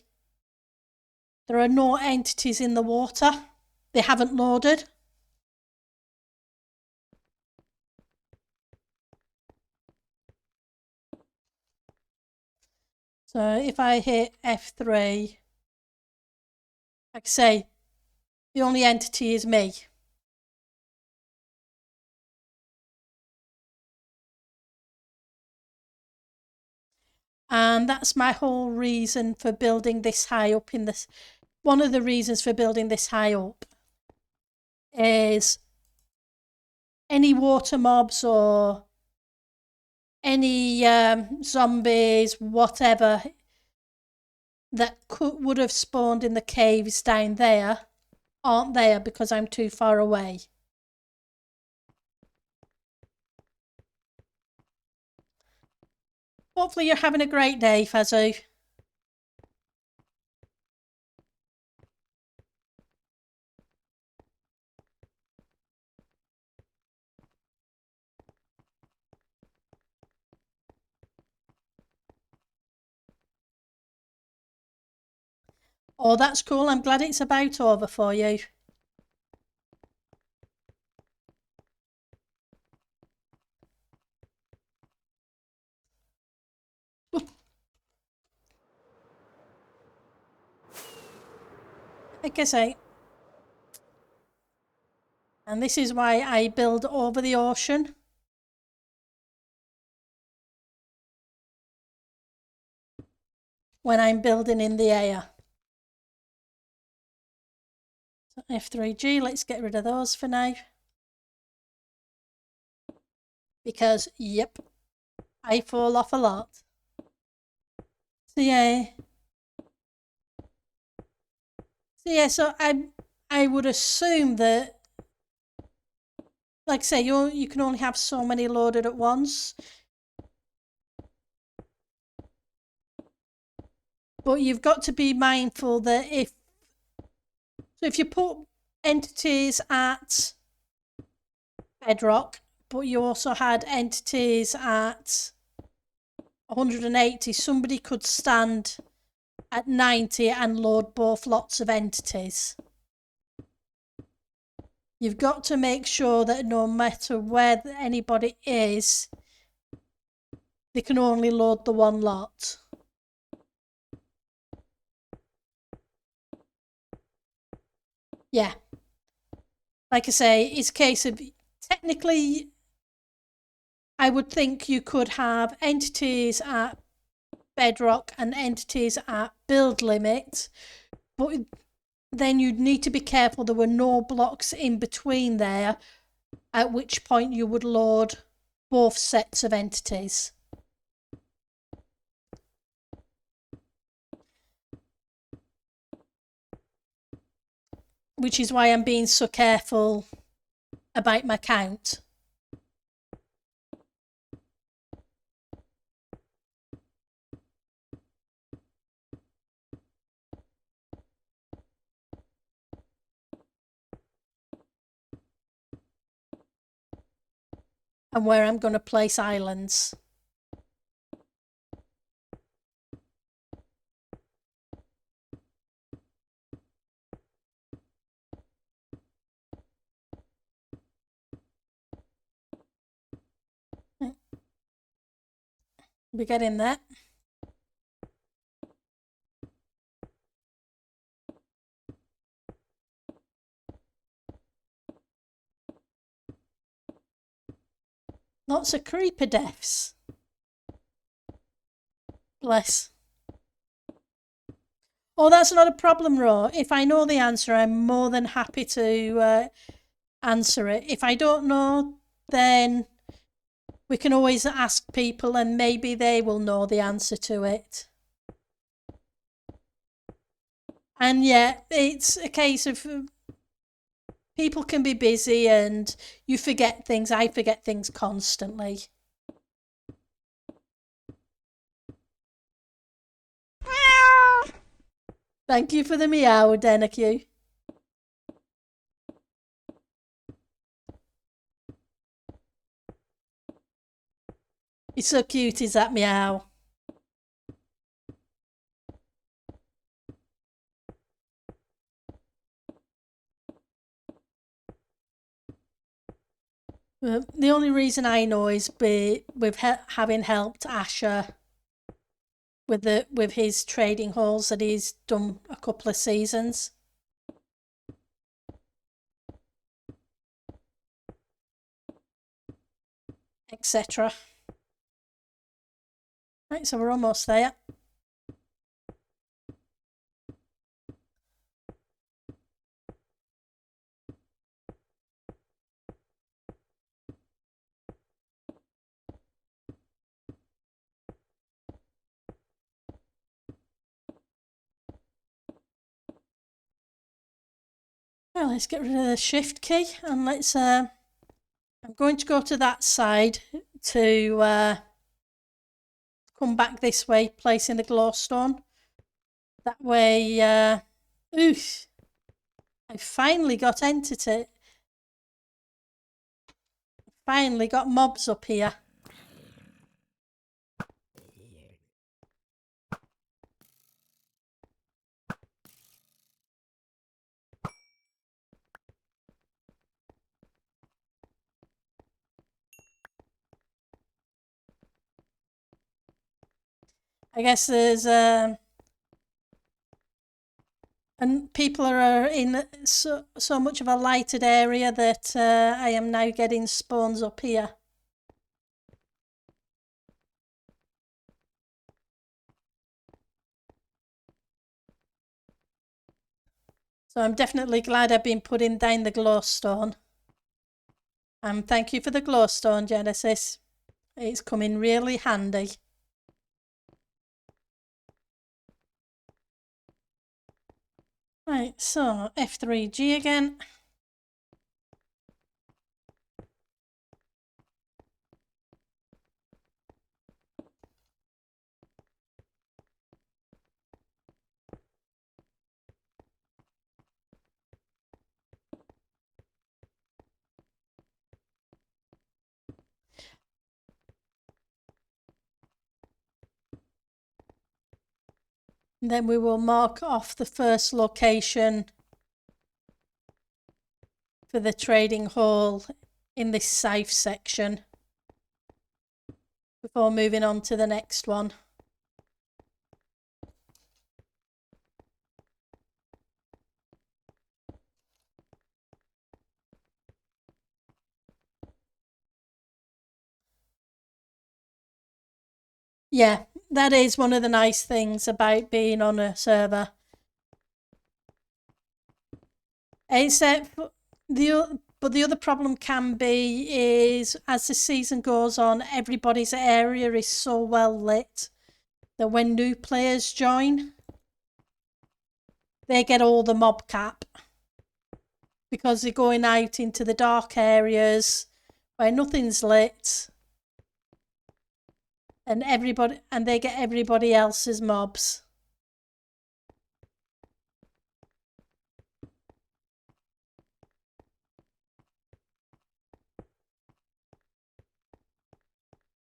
There are no entities in the water. They haven't loaded. So if I hit F3, like I say, the only entity is me. And that's my whole reason for building this high up in this. One of the reasons for building this high up is any water mobs or any zombies, whatever, that would have spawned in the caves down there aren't there because I'm too far away. Hopefully you're having a great day, Fazu. Oh, that's cool. I'm glad it's about over for you. Like I say, and this is why I build over the ocean. When I'm building in the air. So F3G, let's get rid of those for now. Because, yep, I fall off a lot. So yeah. So I would assume that, like I say, you can only have so many loaded at once. But you've got to be mindful that if you put entities at bedrock, but you also had entities at 180, somebody could stand at 90 and load both lots of entities. You've got to make sure that no matter where anybody is, they can only load the one lot. Yeah. Like I say, it's a case of, technically, I would think you could have entities at bedrock and entities at build limit, but then you'd need to be careful there were no blocks in between there, at which point you would load both sets of entities. Which is why I'm being so careful about my count. And where I'm going to place islands. We get in there. Lots of creeper deaths. Bless. Oh, that's not a problem, Ro. If I know the answer, I'm more than happy to answer it. If I don't know, then we can always ask people and maybe they will know the answer to it. And yeah, it's a case of people can be busy and you forget things. I forget things constantly. Thank you for the meow, Denneq. It's so cute, is that meow? The only reason I know is with having helped Asher with his trading halls that he's done a couple of seasons. Etc. Right, so we're almost there. Well, let's get rid of the shift key and let's I'm going to go to that side to come back this way, placing the glowstone. That way, oof, I finally got entity. Finally got mobs up here. I guess there's and people are in so much of a lighted area that I am now getting spawns up here. So I'm definitely glad I've been putting down the glowstone. Thank you for the glowstone, Genesis. It's come in really handy. Right, so F3G again. And then we will mark off the first location for the trading hall in this safe section before moving on to the next one. Yeah, that is one of the nice things about being on a server. Except but the other problem can be is as the season goes on, everybody's area is so well lit that when new players join, they get all the mob cap because they're going out into the dark areas where nothing's lit, and they get everybody else's mobs.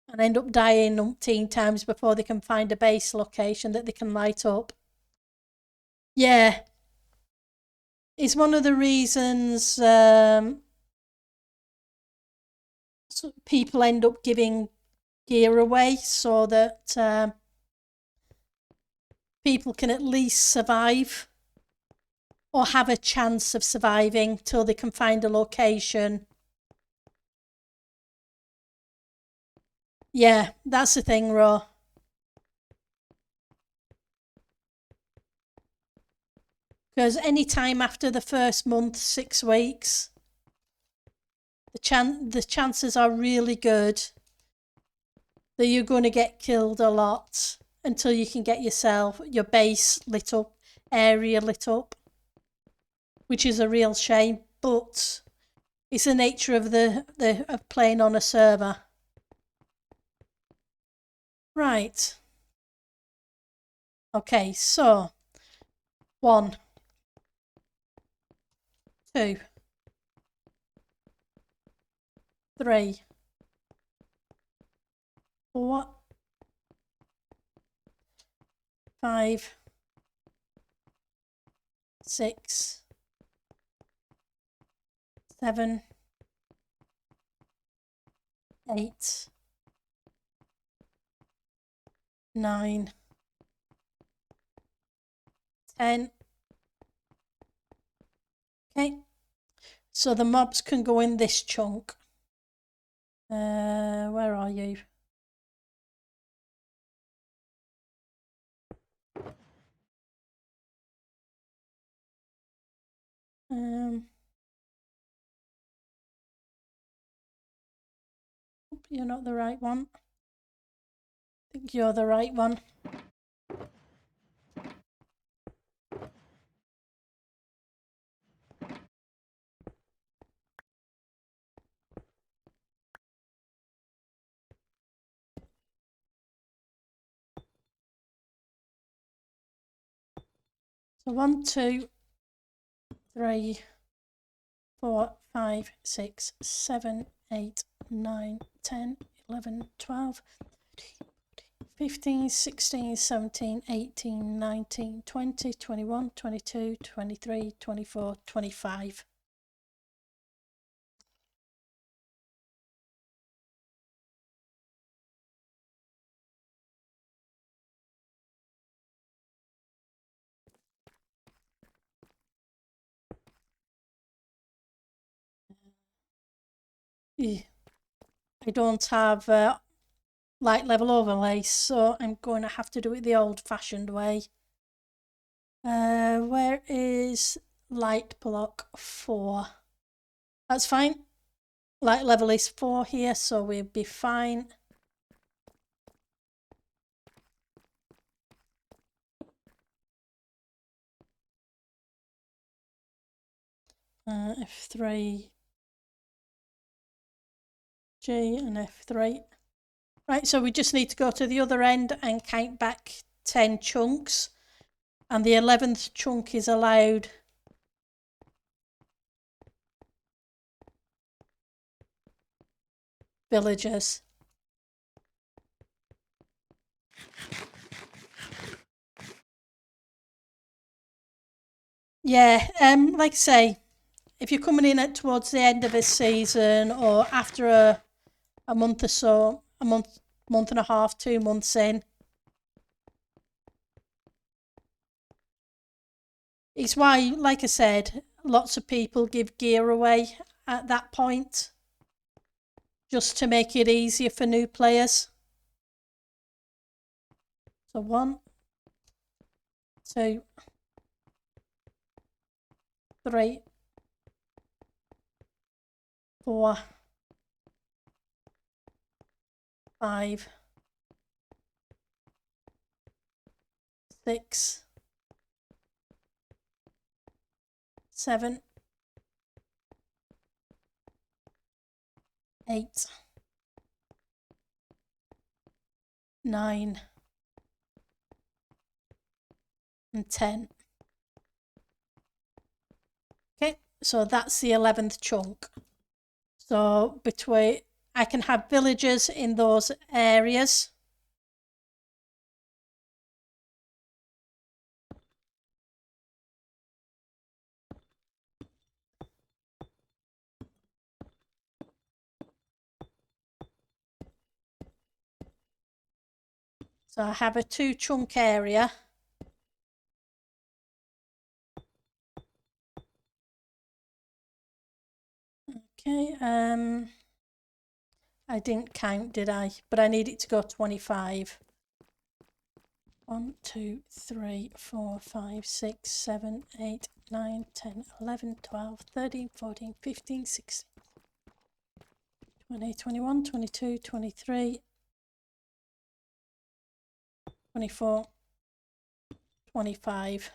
And end up dying umpteen times before they can find a base location that they can light up. Yeah. It's one of the reasons people end up giving gear away so that people can at least survive or have a chance of surviving till they can find a location. Yeah, that's the thing, Ro. Because any time after the first month, 6 weeks, the chances are really good that you're going to get killed a lot until you can get your base lit up, area lit up, which is a real shame, but it's the nature of of playing on a server. Right. Okay, so 1, 2, 3, 4, 5, 6, 7, 8, 9, 10. Okay, so the mobs can go in this chunk. Where are you? You're not the right one. I think you're the right one. So 1, 2, 3, 4, 5, 6, 7, 8, 9, 10, 11, 12, 15, 16, 17, 18, 19, 20, 21, 22, 23, 24, 25. I don't have light level overlay, so I'm going to have to do it the old-fashioned way. Where is light block 4? That's fine. Light level is 4 here, so we'll be fine. F3 G and F3. Right, so we just need to go to the other end and count back 10 chunks, and the 11th chunk is allowed villagers. Yeah, like I say, if you're coming in towards the end of a season or after a month or so, a month and a half, 2 months in, it's why, like I said, lots of people give gear away at that point, just to make it easier for new players. So 1, 2, 3, 4, 5, 6, 7, 8, 9, and 10. Okay, so that's the 11th chunk. So between, I can have villagers in those areas. So I have a 2 chunk area. Okay, I didn't count, did I? But I need it to go 25. 1, 2, 3, 4, 5, 6, 7, 8, 9, 10, 11, 12, 13, 14, 15, 16, 20, 21, 22, 23, 24, 25.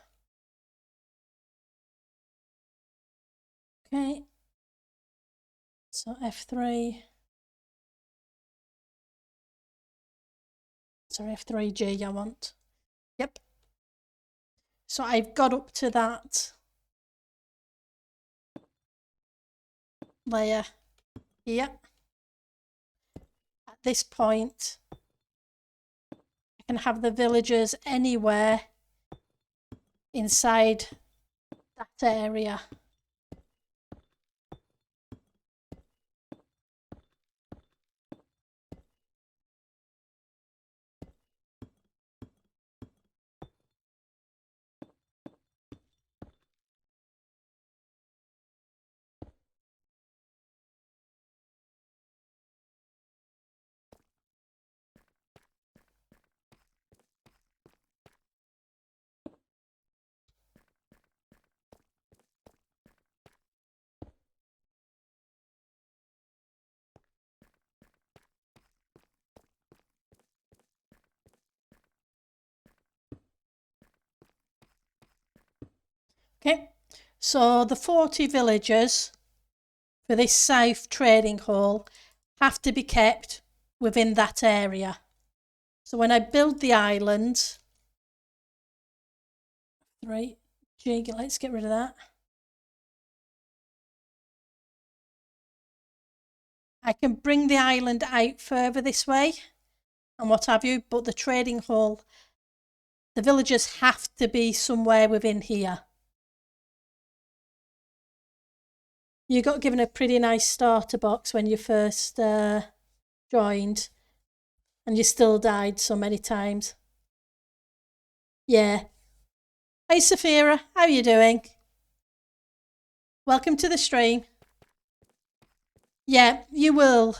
Okay, so F3, sorry, F3G I want. Yep. So I've got up to that layer here. At this point, I can have the villagers anywhere inside that area. So the 40 villagers for this south trading hall have to be kept within that area. So when I build the island, right, jig, let's get rid of that. I can bring the island out further this way and what have you, but the trading hall, the villagers have to be somewhere within here. You got given a pretty nice starter box when you first joined, and you still died so many times. Yeah. Hey Saphira, how are you doing? Welcome to the stream. Yeah, you will.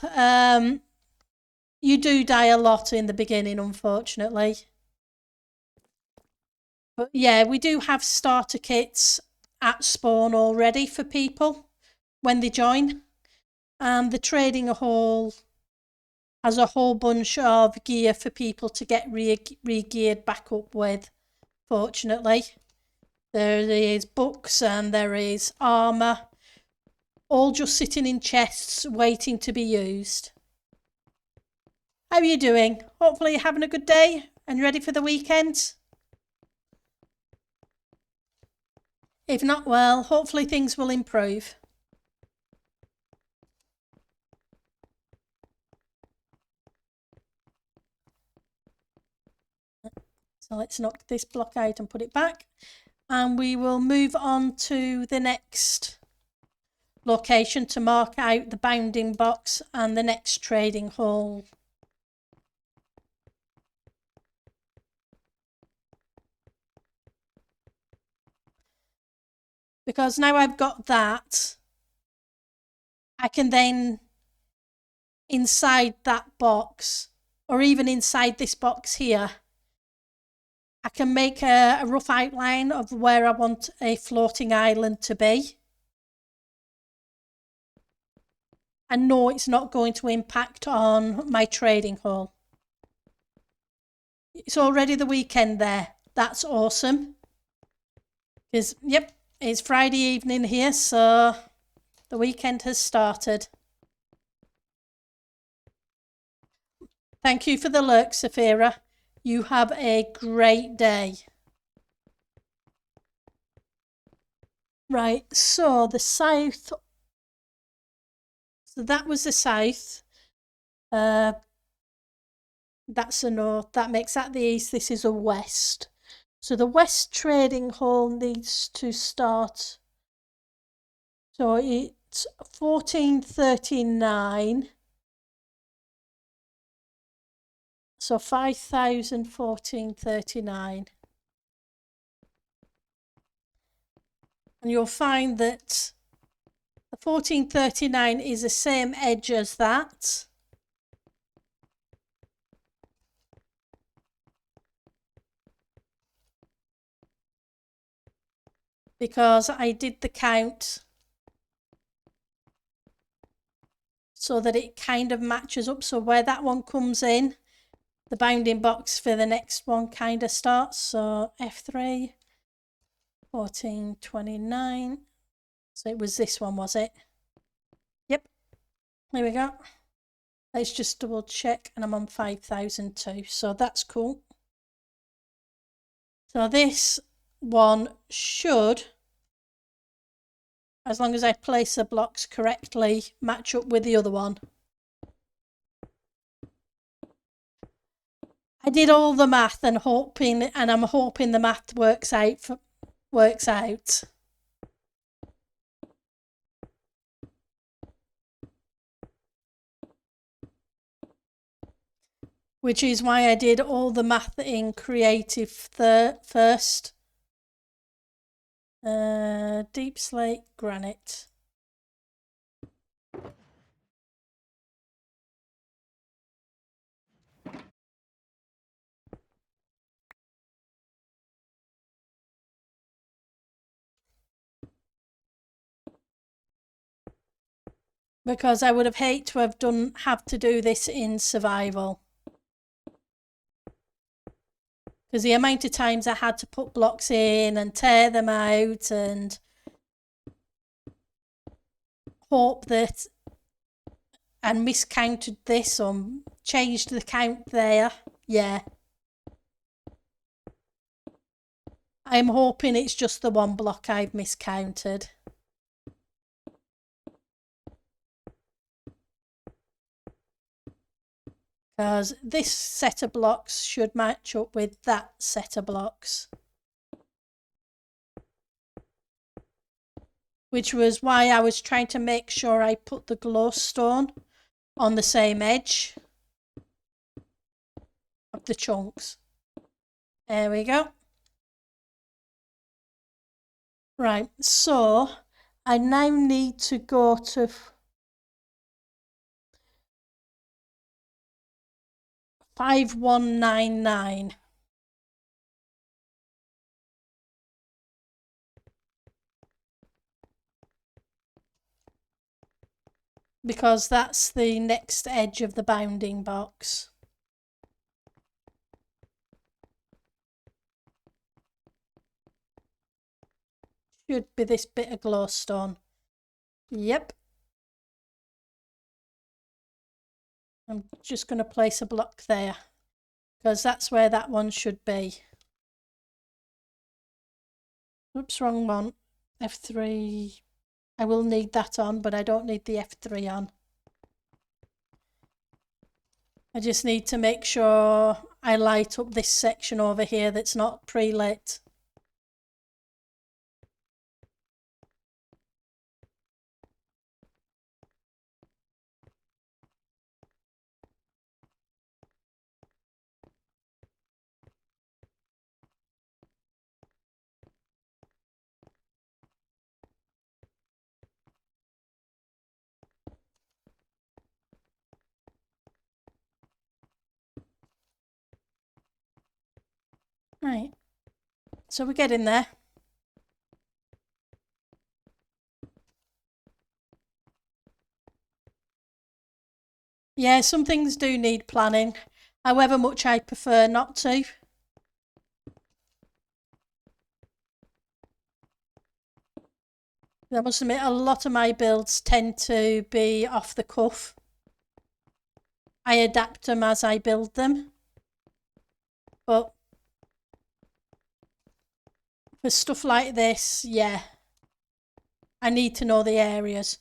You do die a lot in the beginning, unfortunately. But yeah, we do have starter kits at spawn already for people when they join. And the trading hall has a whole bunch of gear for people to get re-geared back up with, fortunately. There is books and there is armour, all just sitting in chests waiting to be used. How are you doing? Hopefully you're having a good day and ready for the weekend. If not, well, hopefully things will improve. So let's knock this block out and put it back. And we will move on to the next location to mark out the bounding box and the next trading hall. Because now I've got that, I can then, inside that box, or even inside this box here, I can make a rough outline of where I want a floating island to be. And no, it's not going to impact on my trading hall. It's already the weekend there. That's awesome. Because, yep, it's Friday evening here, so the weekend has started. Thank you for the lurk, Saphira. You have a great day. Right, so the south. So that was the south. That's the north. That makes that the east. This is a west. So the west trading hall needs to start. So it's 1439. So 5,014.39. And you'll find that the 1439 is the same edge as that. Because I did the count so that it kind of matches up. So where that one comes in, the bounding box for the next one kind of starts. So F3, 1429. So it was this one, was it? Yep. There we go. Let's just double check, and I'm on 5,002. So that's cool. So this one should, as long as I place the blocks correctly, match up with the other one. I did all the math and I'm hoping the math works out. Which is why I did all the math in creative first. Deep slate granite. Because I would have hated to have to do this in survival. Because the amount of times I had to put blocks in and tear them out and hope that and miscounted this or changed the count there. Yeah. I'm hoping it's just the one block I've miscounted. Because this set of blocks should match up with that set of blocks. Which was why I was trying to make sure I put the glowstone on the same edge of the chunks. There we go. Right, so I now need to go to 5199. Because that's the next edge of the bounding box. Should be this bit of glowstone. Yep. I'm just going to place a block there because that's where that one should be. Oops, wrong one. F3. I will need that on, but I don't need the F3 on. I just need to make sure I light up this section over here that's not pre-lit. Right, so we're getting there. Yeah, some things do need planning, however much I prefer not to. I must admit, a lot of my builds tend to be off the cuff. I adapt them as I build them. But for stuff like this, yeah, I need to know the areas.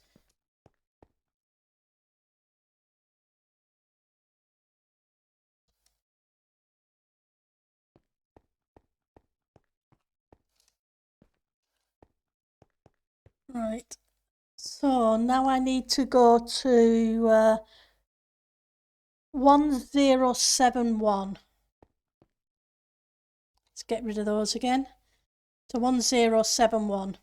Right, so now I need to go to 1071. Let's get rid of those again. To 1071.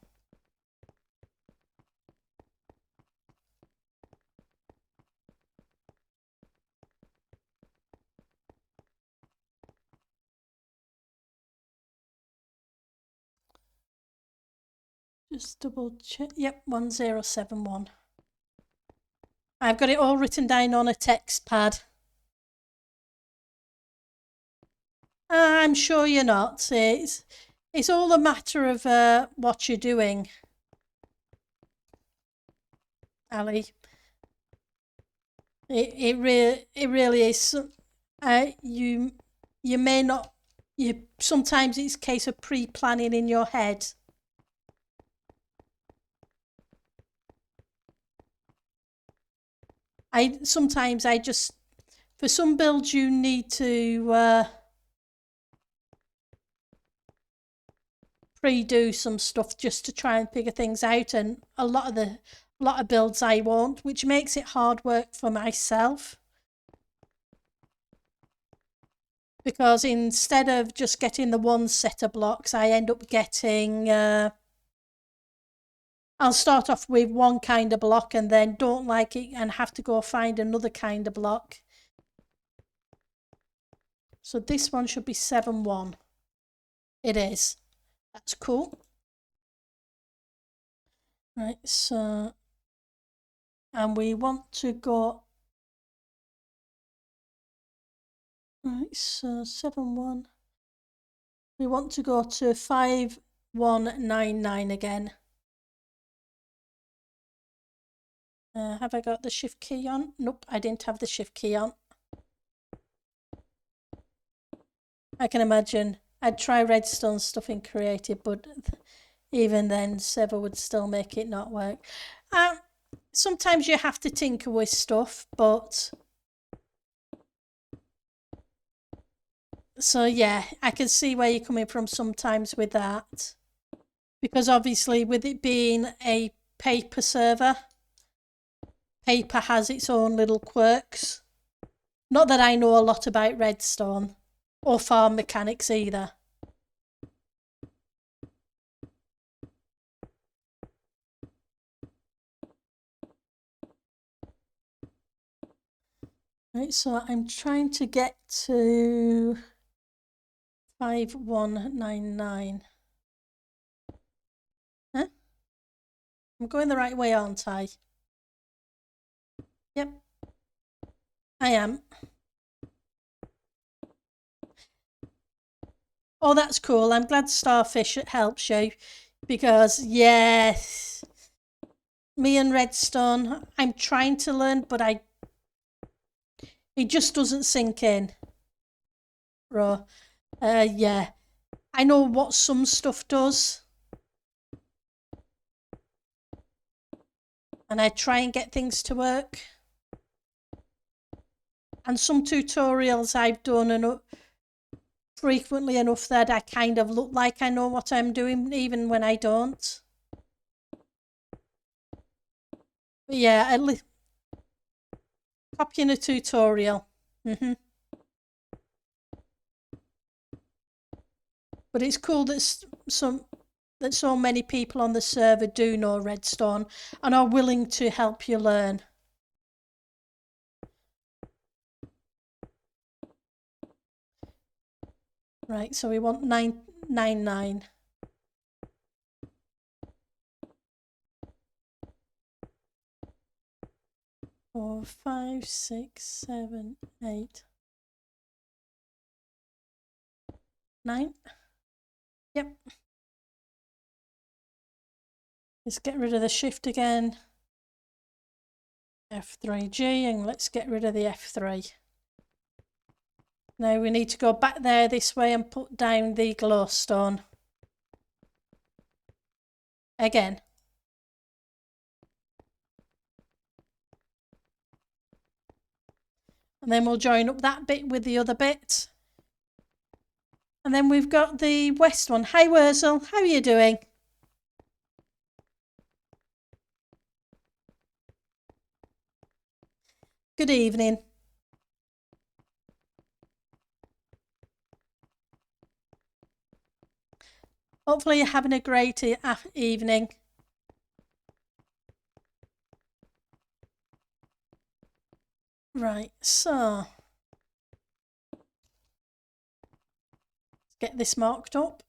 Just double check. Yep, 1071. I've got it all written down on a text pad. I'm sure you're not. It's all a matter of what you're doing, Ali. It really is. You may not. Sometimes it's a case of pre-planning in your head. Sometimes I just, for some builds you need to pre-do some stuff just to try and figure things out, and a lot of builds I won't, which makes it hard work for myself. Because instead of just getting the one set of blocks, I end up getting I'll start off with one kind of block and then don't like it and have to go find another kind of block. So this one should be 7-1. It is. That's cool. Right, so, and we want to go, right, so 7-1. We want to go to 5199 again. Have I got the shift key on? Nope, I didn't have the shift key on. I can imagine. I'd try redstone stuff in creative, but even then, Sever would still make it not work. Sometimes you have to tinker with stuff, but... So yeah, I can see where you're coming from sometimes with that. Because obviously with it being a paper server, paper has its own little quirks. Not that I know a lot about redstone or farm mechanics either. Right, so I'm trying to get to 5199. Huh? I'm going the right way, aren't I? Yep, I am. Oh, that's cool. I'm glad Starfish helps you because, yes, me and Redstone, I'm trying to learn, but it just doesn't sink in. Yeah, I know what some stuff does. And I try and get things to work. And some tutorials I've done frequently enough that I kind of look like I know what I'm doing, even when I don't. But yeah, at least copying a tutorial. But it's cool that so many people on the server do know redstone and are willing to help you learn. Right, so we want 999. 4, 5, 6, 7, 8, 9. Yep. Let's get rid of the shift again. F3G, and let's get rid of the F3. Now we need to go back there this way and put down the glowstone. Again. And then we'll join up that bit with the other bit. And then we've got the west one. Hi Wurzel, how are you doing? Good evening. Hopefully you're having a great evening. Right, so let's get this marked up.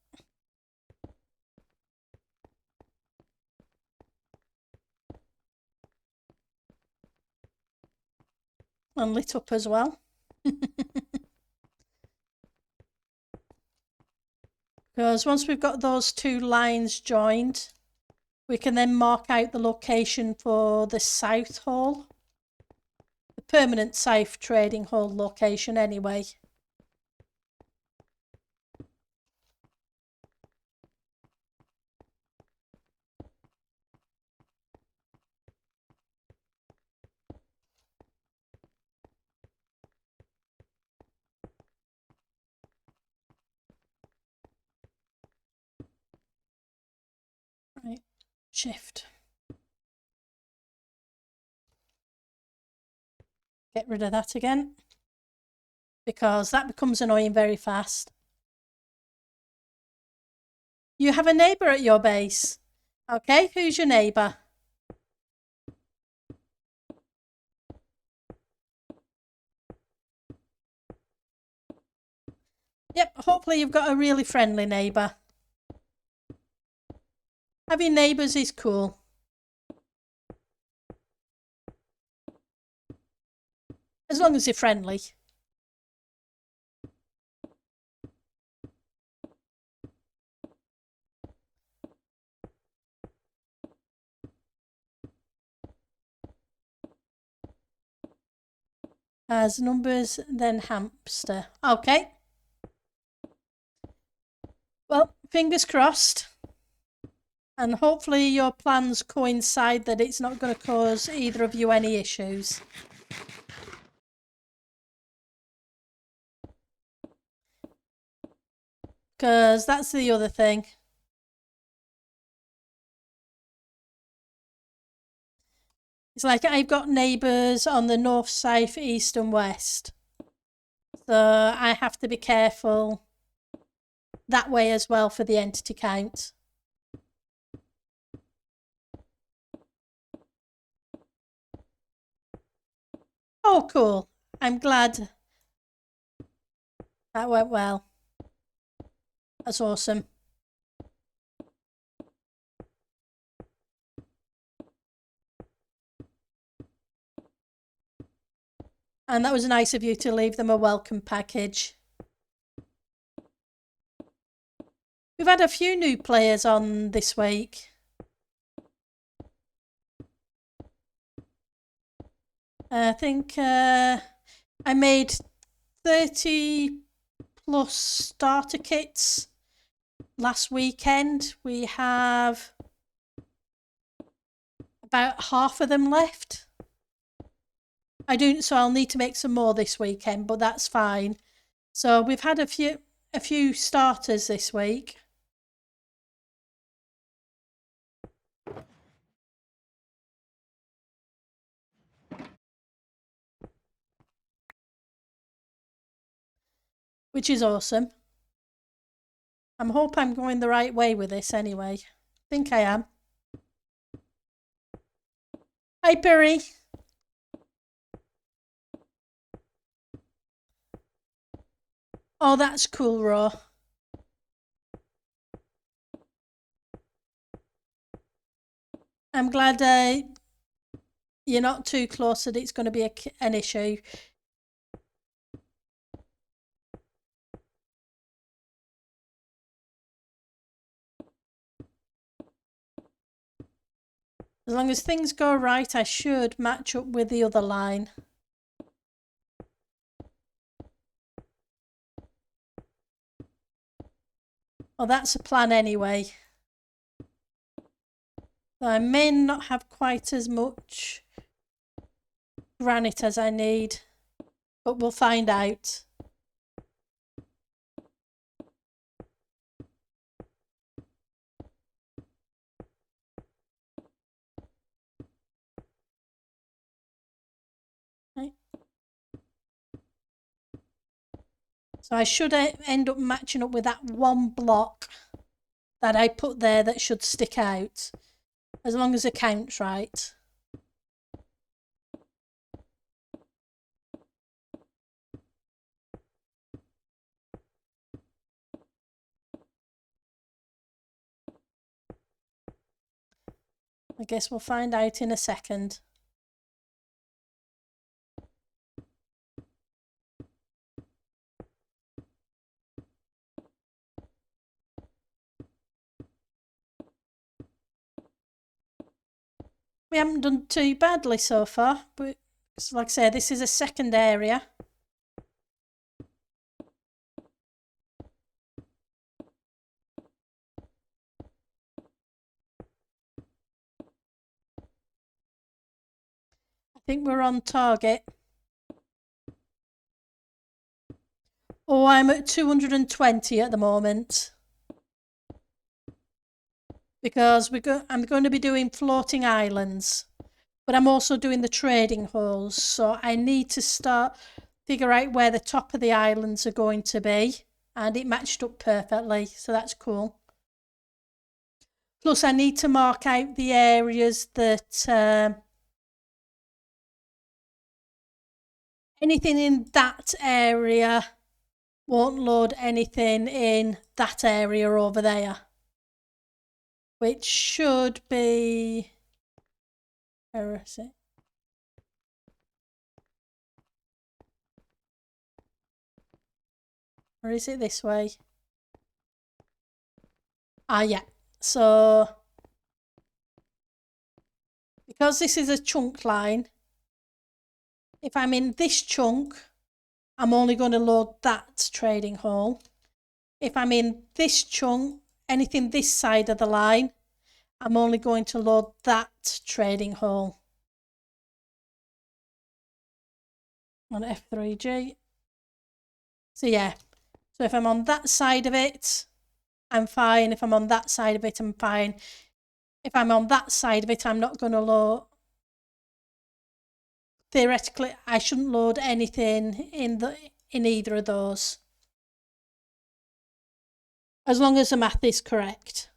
And lit up as well. Because once we've got those two lines joined, we can then mark out the location for the south hall. The permanent south trading hall location anyway. Right, shift. Get rid of that again, because that becomes annoying very fast. You have a neighbour at your base. Okay, who's your neighbour? Yep, hopefully you've got a really friendly neighbour. Having neighbours is cool. As long as they're friendly. As numbers, then hamster. Okay. Well, fingers crossed. And hopefully your plans coincide that it's not going to cause either of you any issues. Because that's the other thing. It's like I've got neighbours on the north, south, east and west. So I have to be careful that way as well for the entity count. Oh, cool. I'm glad that went well. That's awesome. And that was nice of you to leave them a welcome package. We've had a few new players on this week. I think I made 30 plus starter kits last weekend. We have about half of them left. So I'll need to make some more this weekend, but that's fine. So we've had a few starters this week. Which is awesome. I hope I'm going the right way with this anyway. I think I am. Hi, Perry. Oh, that's cool, Raw. I'm glad you're not too close that it's going to be an issue. As long as things go right, I should match up with the other line. Well, that's a plan anyway. I may not have quite as much granite as I need, but we'll find out. Right. So I should end up matching up with that one block that I put there that should stick out, as long as it counts right. I guess we'll find out in a second. We haven't done too badly so far, but like I say, this is a second area. I think we're on target. Oh, I'm at 220 at the moment. Because I'm going to be doing floating islands, but I'm also doing the trading halls. So I need to figure out where the top of the islands are going to be, and it matched up perfectly. So that's cool. Plus, I need to mark out the areas that anything in that area won't load anything in that area over there. Which should be, where is it? Or is it this way? Ah, yeah. So, because this is a chunk line, if I'm in this chunk, I'm only going to load that trading hall. If I'm in this chunk, anything this side of the line, I'm only going to load that trading hall. On F3G. So yeah, so if I'm on that side of it, I'm fine. If I'm on that side of it, I'm fine. If I'm on that side of it, I'm not going to load. Theoretically, I shouldn't load anything in either of those. As long as the math is correct.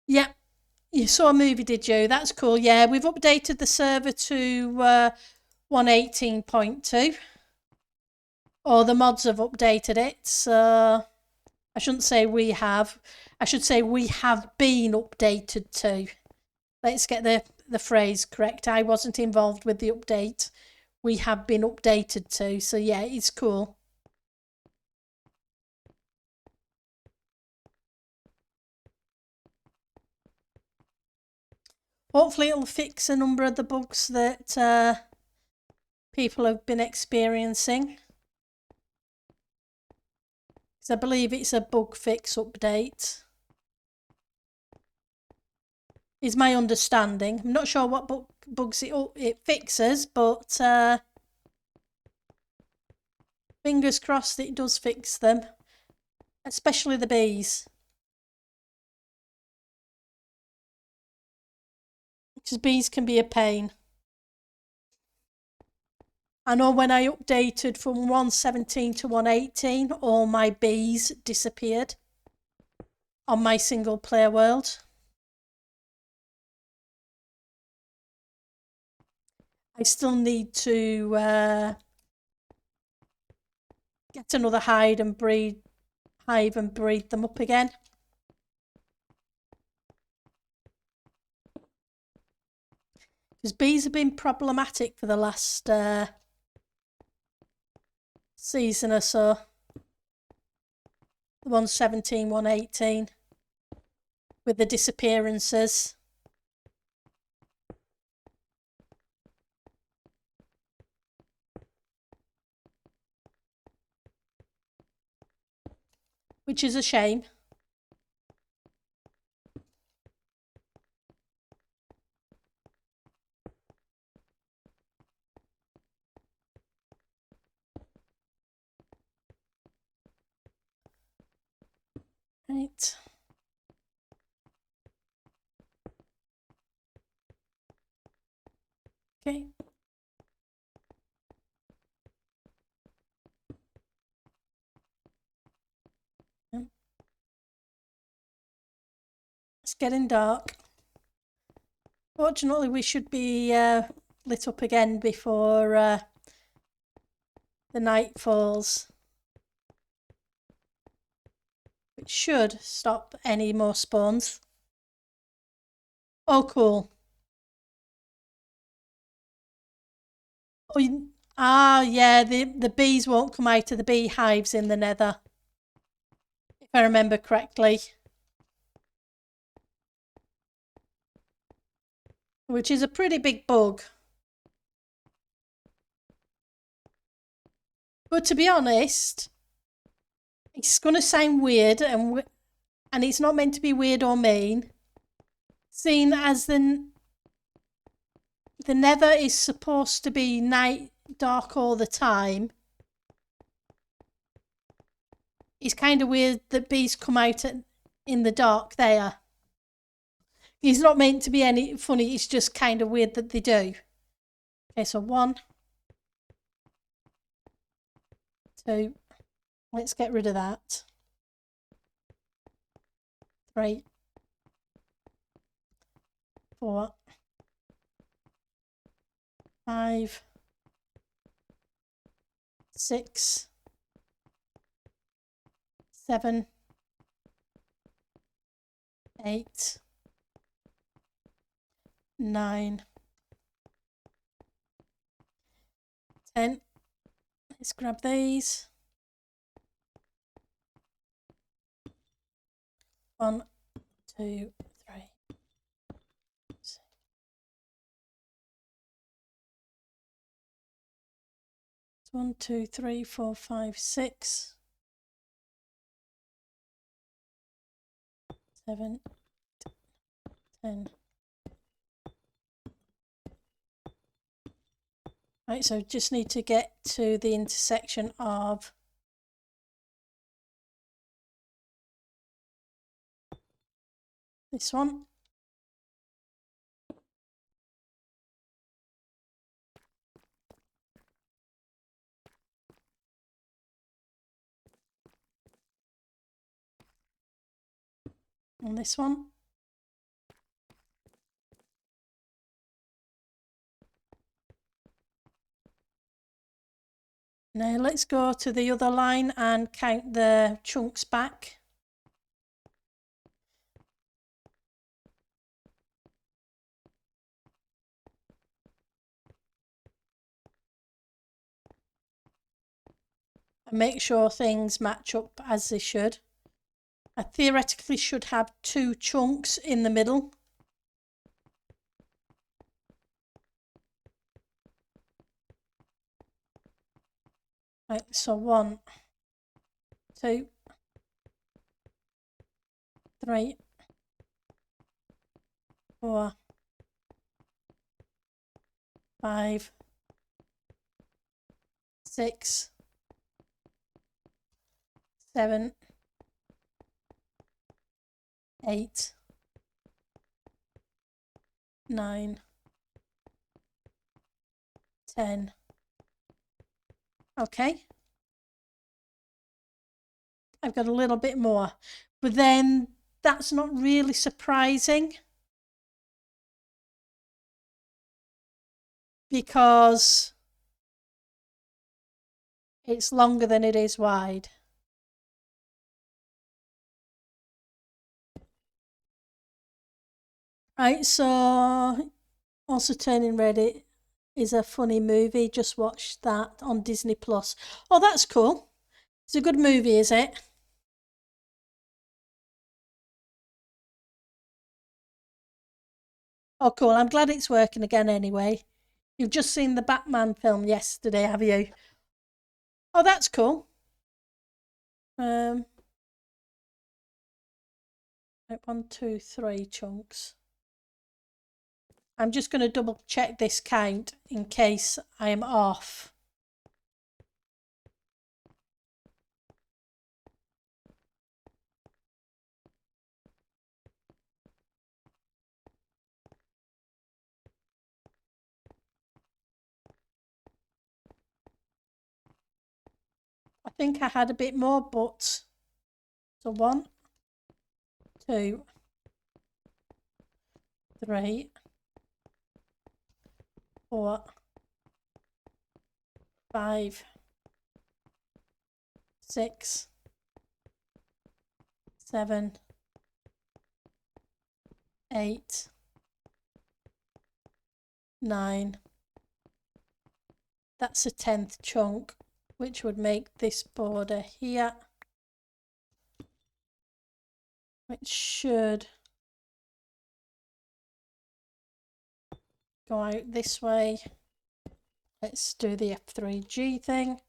Yep. You saw a movie, did you? That's cool. Yeah, we've updated the server to 118.2. Or the mods have updated it. So I shouldn't say we have. I should say we have been updated to. Let's get the phrase correct. I wasn't involved with the update. We have been updated to. So yeah, it's cool. Hopefully it'll fix a number of the bugs that people have been experiencing. Because I believe it's a bug fix update. Is my understanding. I'm not sure what bugs it fixes, but fingers crossed it does fix them. Especially the bees. Because bees can be a pain. I know when I updated from 117 to 118, all my bees disappeared on my single player world. I still need to get another hive and breed them up again. Because bees have been problematic for the last season or so. 117, 118 with the disappearances. Which is a shame. Right. Okay. It's getting dark. Fortunately, we should be lit up again before the night falls. Which should stop any more spawns. Oh, cool. Oh, yeah, the bees won't come out of the beehives in the nether. If I remember correctly. Which is a pretty big bug. But to be honest, it's going to sound weird and it's not meant to be weird or mean. Seeing as the nether is supposed to be dark all the time, it's kind of weird that bees come out in the dark there. It's not meant to be any funny, it's just kind of weird that they do. Okay, so 1, 2, let's get rid of that. 3, 4, 5, 6, 7, 8, 9, 10. Let's grab these. 1, 2, 3. 1, 2, 3, 4, 5, 6, 7, 10. Right, so just need to get to the intersection of this one. And this one. Now let's go to the other line and count the chunks back. And make sure things match up as they should. I theoretically should have 2 chunks in the middle. Right, so 1, 2, 3, 4, 5, 6, 7, 8, 9, 10. Okay. I've got a little bit more, but then that's not really surprising because it's longer than it is wide. Right, so Also Turning Red it is a funny movie. Just watched that on Disney Plus. Oh, that's cool. It's a good movie, is it? Oh, cool. I'm glad it's working again anyway. You've just seen the Batman film yesterday, have you? Oh, that's cool. Right, 1, 2, 3 chunks. I'm just going to double check this count in case I am off. I think I had a bit more, but so 1, 2, 3, 4, 5, 6, 7, 8, 9. That's a 10th chunk, which would make this border here, which should go out this way. Let's do the F3G thing.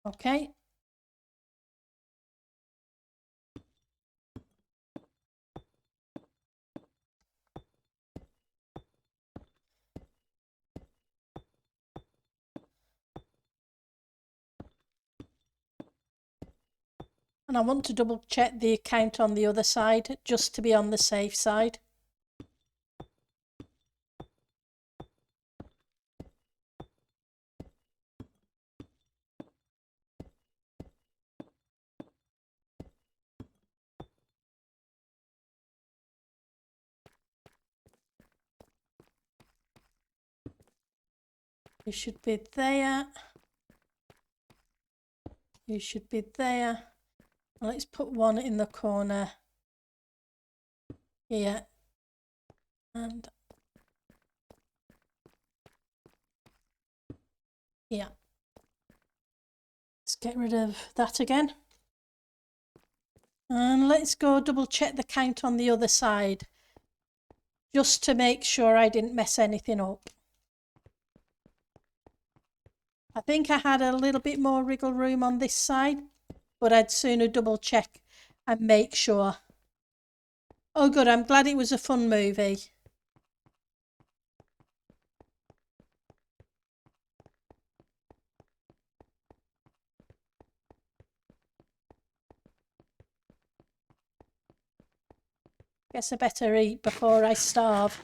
Okay. And I want to double check the count on the other side just to be on the safe side. You should be there. You should be there. Let's put one in the corner here. And here. Let's get rid of that again. And let's go double check the count on the other side, just to make sure I didn't mess anything up. I think I had a little bit more wriggle room on this side, but I'd sooner double check and make sure. Oh good, I'm glad it was a fun movie. Guess I better eat before I starve.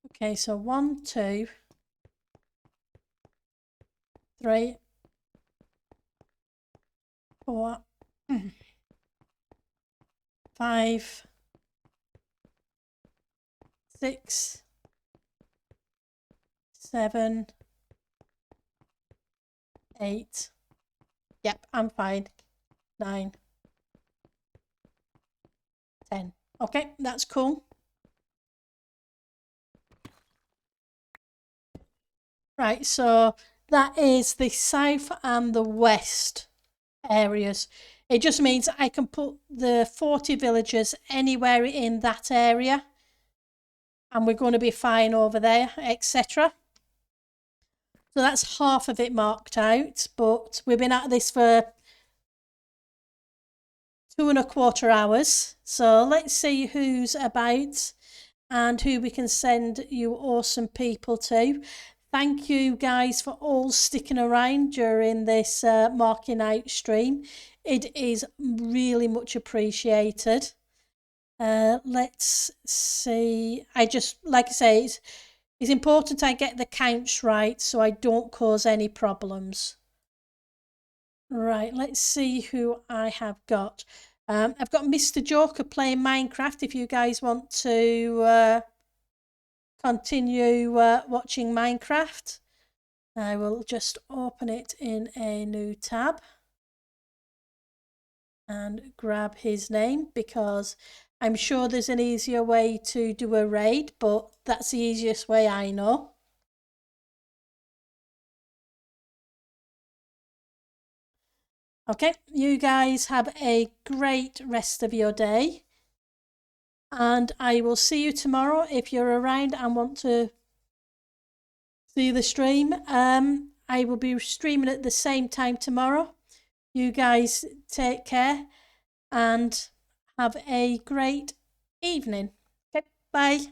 Okay, so 1, 2, 3, 4, 5, 6, 7, 8. Yep, I'm fine. 9, 10. Okay, that's cool. Right, so that is the south and the west areas. It just means I can put the 40 villagers anywhere in that area and we're going to be fine over there, etc. So that's half of it marked out, but we've been at this for 2.25 hours. So let's see who's about and who we can send you awesome people to. Thank you guys for all sticking around during this marking out stream. It is really much appreciated. Let's see. Like I say, it's important I get the counts right so I don't cause any problems. Right, let's see who I have got. I've got Mr. Joker playing Minecraft if you guys want to continue watching Minecraft. I will just open it in a new tab and grab his name because I'm sure there's an easier way to do a raid, but that's the easiest way I know. Okay, you guys have a great rest of your day. And I will see you tomorrow if you're around and want to see the stream. I will be streaming at the same time tomorrow. You guys take care and have a great evening. Okay, bye.